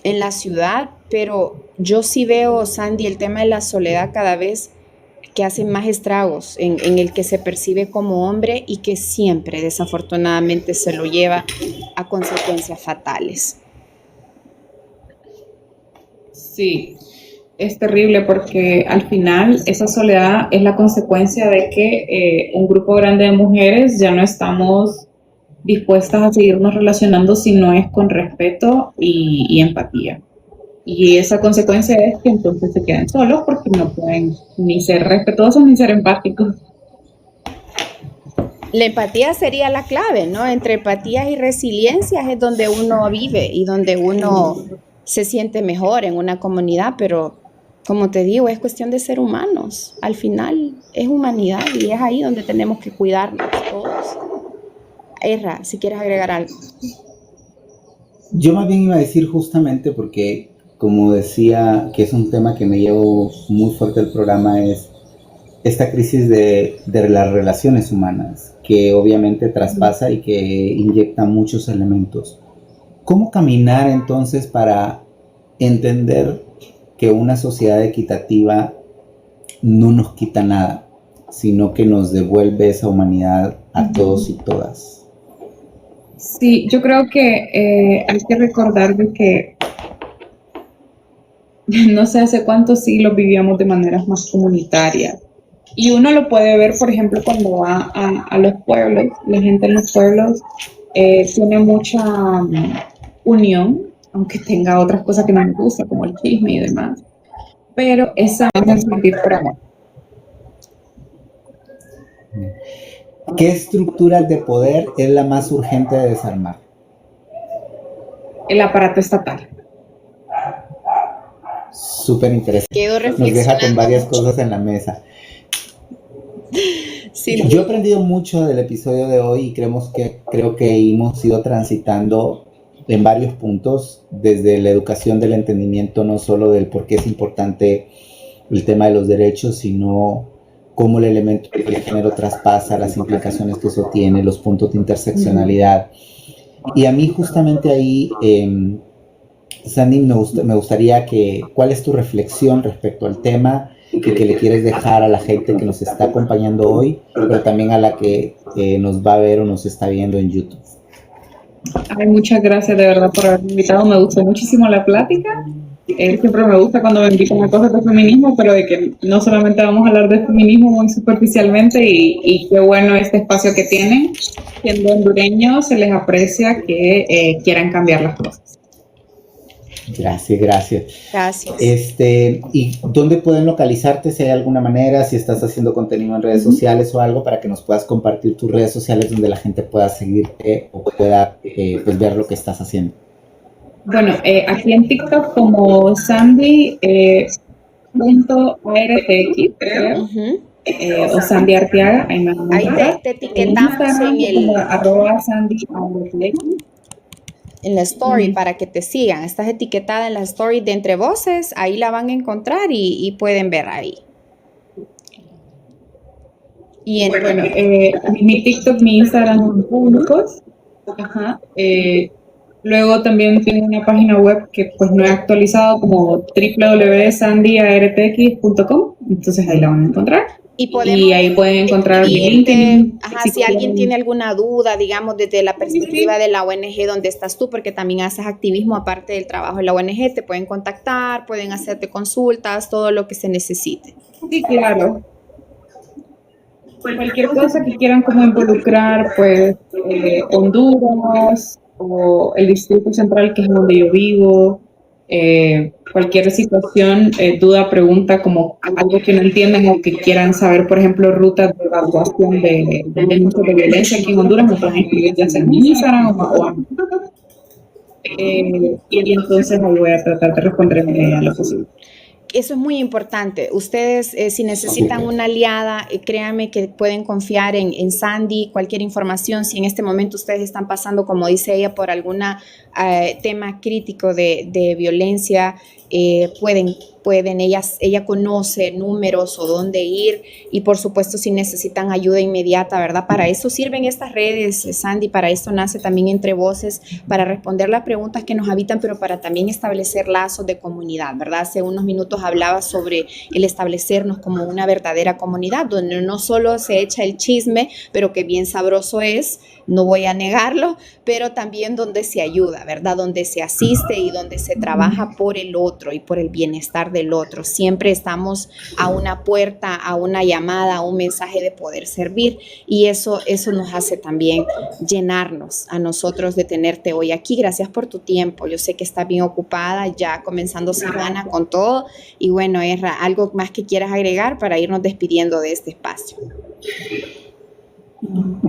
la ciudad, pero yo sí veo, Sandy, el tema de la soledad cada vez que hace más estragos en el que se percibe como hombre y que siempre, desafortunadamente, se lo lleva a consecuencias fatales. Sí, es terrible porque al final esa soledad es la consecuencia de que un grupo grande de mujeres ya no estamos dispuestas a seguirnos relacionando si no es con respeto y empatía. Y esa consecuencia es que entonces se quedan solos porque no pueden ni ser respetuosos ni ser empáticos. La empatía sería la clave, ¿no? Entre empatías y resiliencias es donde uno vive y donde uno se siente mejor en una comunidad, pero como te digo, es cuestión de ser humanos. Al final es humanidad y es ahí donde tenemos que cuidarnos todos. Erra, si quieres agregar algo. Yo más bien iba a decir justamente porque, como decía, que es un tema que me llevo muy fuerte al programa, es esta crisis de las relaciones humanas, que obviamente traspasa y que inyecta muchos elementos. ¿Cómo caminar entonces para entender que una sociedad equitativa no nos quita nada, sino que nos devuelve esa humanidad a todos y todas? Sí, yo creo que hay que recordar de que no sé hace cuántos siglos vivíamos de maneras más comunitarias. Y uno lo puede ver, por ejemplo, cuando va a los pueblos. La gente en los pueblos tiene mucha unión, aunque tenga otras cosas que no nos gusta, como el chisme y demás. Pero esa es el sentir por amor. ¿Qué estructuras de poder es la más urgente de desarmar? El aparato estatal. Súper interesante. Quedo Nos deja con varias mucho. cosas en la mesa. Sí. Yo he aprendido mucho del episodio de hoy y creo que hemos ido transitando en varios puntos, desde la educación del entendimiento, no solo del por qué es importante el tema de los derechos, sino cómo el elemento de género traspasa, las implicaciones que eso tiene, los puntos de interseccionalidad. Y a mí justamente ahí, Sandy, me gustaría ¿cuál es tu reflexión respecto al tema que le quieres dejar a la gente que nos está acompañando hoy, pero también a la que nos va a ver o nos está viendo en YouTube? Ay, muchas gracias de verdad por haberme invitado. Me gustó muchísimo la plática. Siempre me gusta cuando me invitan a cosas de feminismo, pero de que no solamente vamos a hablar de feminismo muy superficialmente, y qué bueno este espacio que tienen. Siendo hondureños, se les aprecia que quieran cambiar las cosas. Gracias. Gracias. ¿Y dónde pueden localizarte? Si hay alguna manera, si estás haciendo contenido en redes sociales o algo, para que nos puedas compartir tus redes sociales donde la gente pueda seguirte o pueda pues ver lo que estás haciendo. Bueno, aquí en TikTok como Sandy.artx, creo. O Sandy Arteaga, ahí te etiquetamos en @Sandy_artx. En la story para que te sigan. Estás etiquetada en la story de Entre Voces, ahí la van a encontrar y pueden ver ahí. Y mi TikTok, mi Instagram son públicos. Ajá. Luego también tengo una página web que pues no he actualizado, como www.sandyartx.com, entonces ahí la van a encontrar. Y ahí pueden encontrar mi LinkedIn. Si alguien tiene alguna duda, digamos, desde la perspectiva de la ONG donde estás tú, porque también haces activismo aparte del trabajo de la ONG, te pueden contactar, pueden hacerte consultas, todo lo que se necesite. Sí, claro. Cualquier cosa que quieran como involucrar, pues Honduras o el Distrito Central, que es donde yo vivo, cualquier situación, duda, pregunta, como algo que no entiendan o que quieran saber, por ejemplo, rutas de evaluación de delitos de violencia aquí en Honduras, me pueden escribir ya sea en mi Instagram y entonces ahí voy a tratar de responderme a lo posible. Eso es muy importante. Ustedes, si necesitan una aliada, créanme que pueden confiar en Sandy. Cualquier información, si en este momento ustedes están pasando, como dice ella, por algún tema crítico de violencia, ella conoce números o dónde ir, y por supuesto si necesitan ayuda inmediata, ¿verdad? Para eso sirven estas redes, Sandy, para esto nace también Entre Voces, para responder las preguntas que nos habitan, pero para también establecer lazos de comunidad, ¿verdad? Hace unos minutos hablaba sobre el establecernos como una verdadera comunidad, donde no solo se echa el chisme, pero que bien sabroso es, no voy a negarlo, pero también donde se ayuda, ¿verdad? Donde se asiste y donde se trabaja por el otro y por el bienestar del otro. Siempre estamos a una puerta, a una llamada, a un mensaje de poder servir, y eso nos hace también llenarnos a nosotros de tenerte hoy aquí. Gracias por tu tiempo. Yo sé que estás bien ocupada, ya comenzando semana con todo, y bueno, Erra, ¿algo más que quieras agregar para irnos despidiendo de este espacio?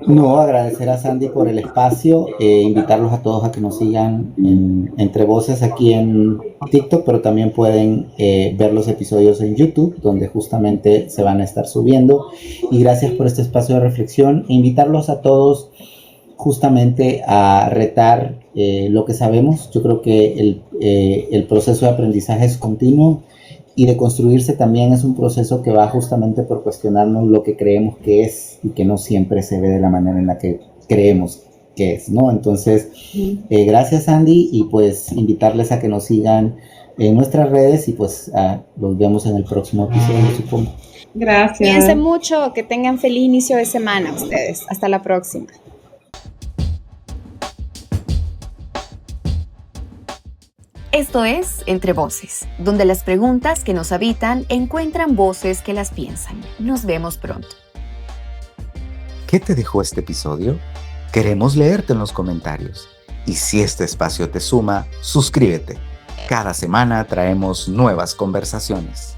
No, agradecer a Sandy por el espacio, invitarlos a todos a que nos sigan Entre Voces aquí en TikTok, pero también pueden ver los episodios en YouTube, donde justamente se van a estar subiendo. Y gracias por este espacio de reflexión, e invitarlos a todos justamente a retar lo que sabemos. Yo creo que el proceso de aprendizaje es continuo, y de construirse también es un proceso que va justamente por cuestionarnos lo que creemos que es y que no siempre se ve de la manera en la que creemos que es, ¿no? Entonces, gracias, Andy, y pues invitarles a que nos sigan en nuestras redes, y pues los vemos en el próximo episodio, supongo. Gracias. Cuídense mucho, que tengan feliz inicio de semana ustedes. Hasta la próxima. Esto es Entre Voces, donde las preguntas que nos habitan encuentran voces que las piensan. Nos vemos pronto. ¿Qué te dejó este episodio? Queremos leerte en los comentarios. Y si este espacio te suma, suscríbete. Cada semana traemos nuevas conversaciones.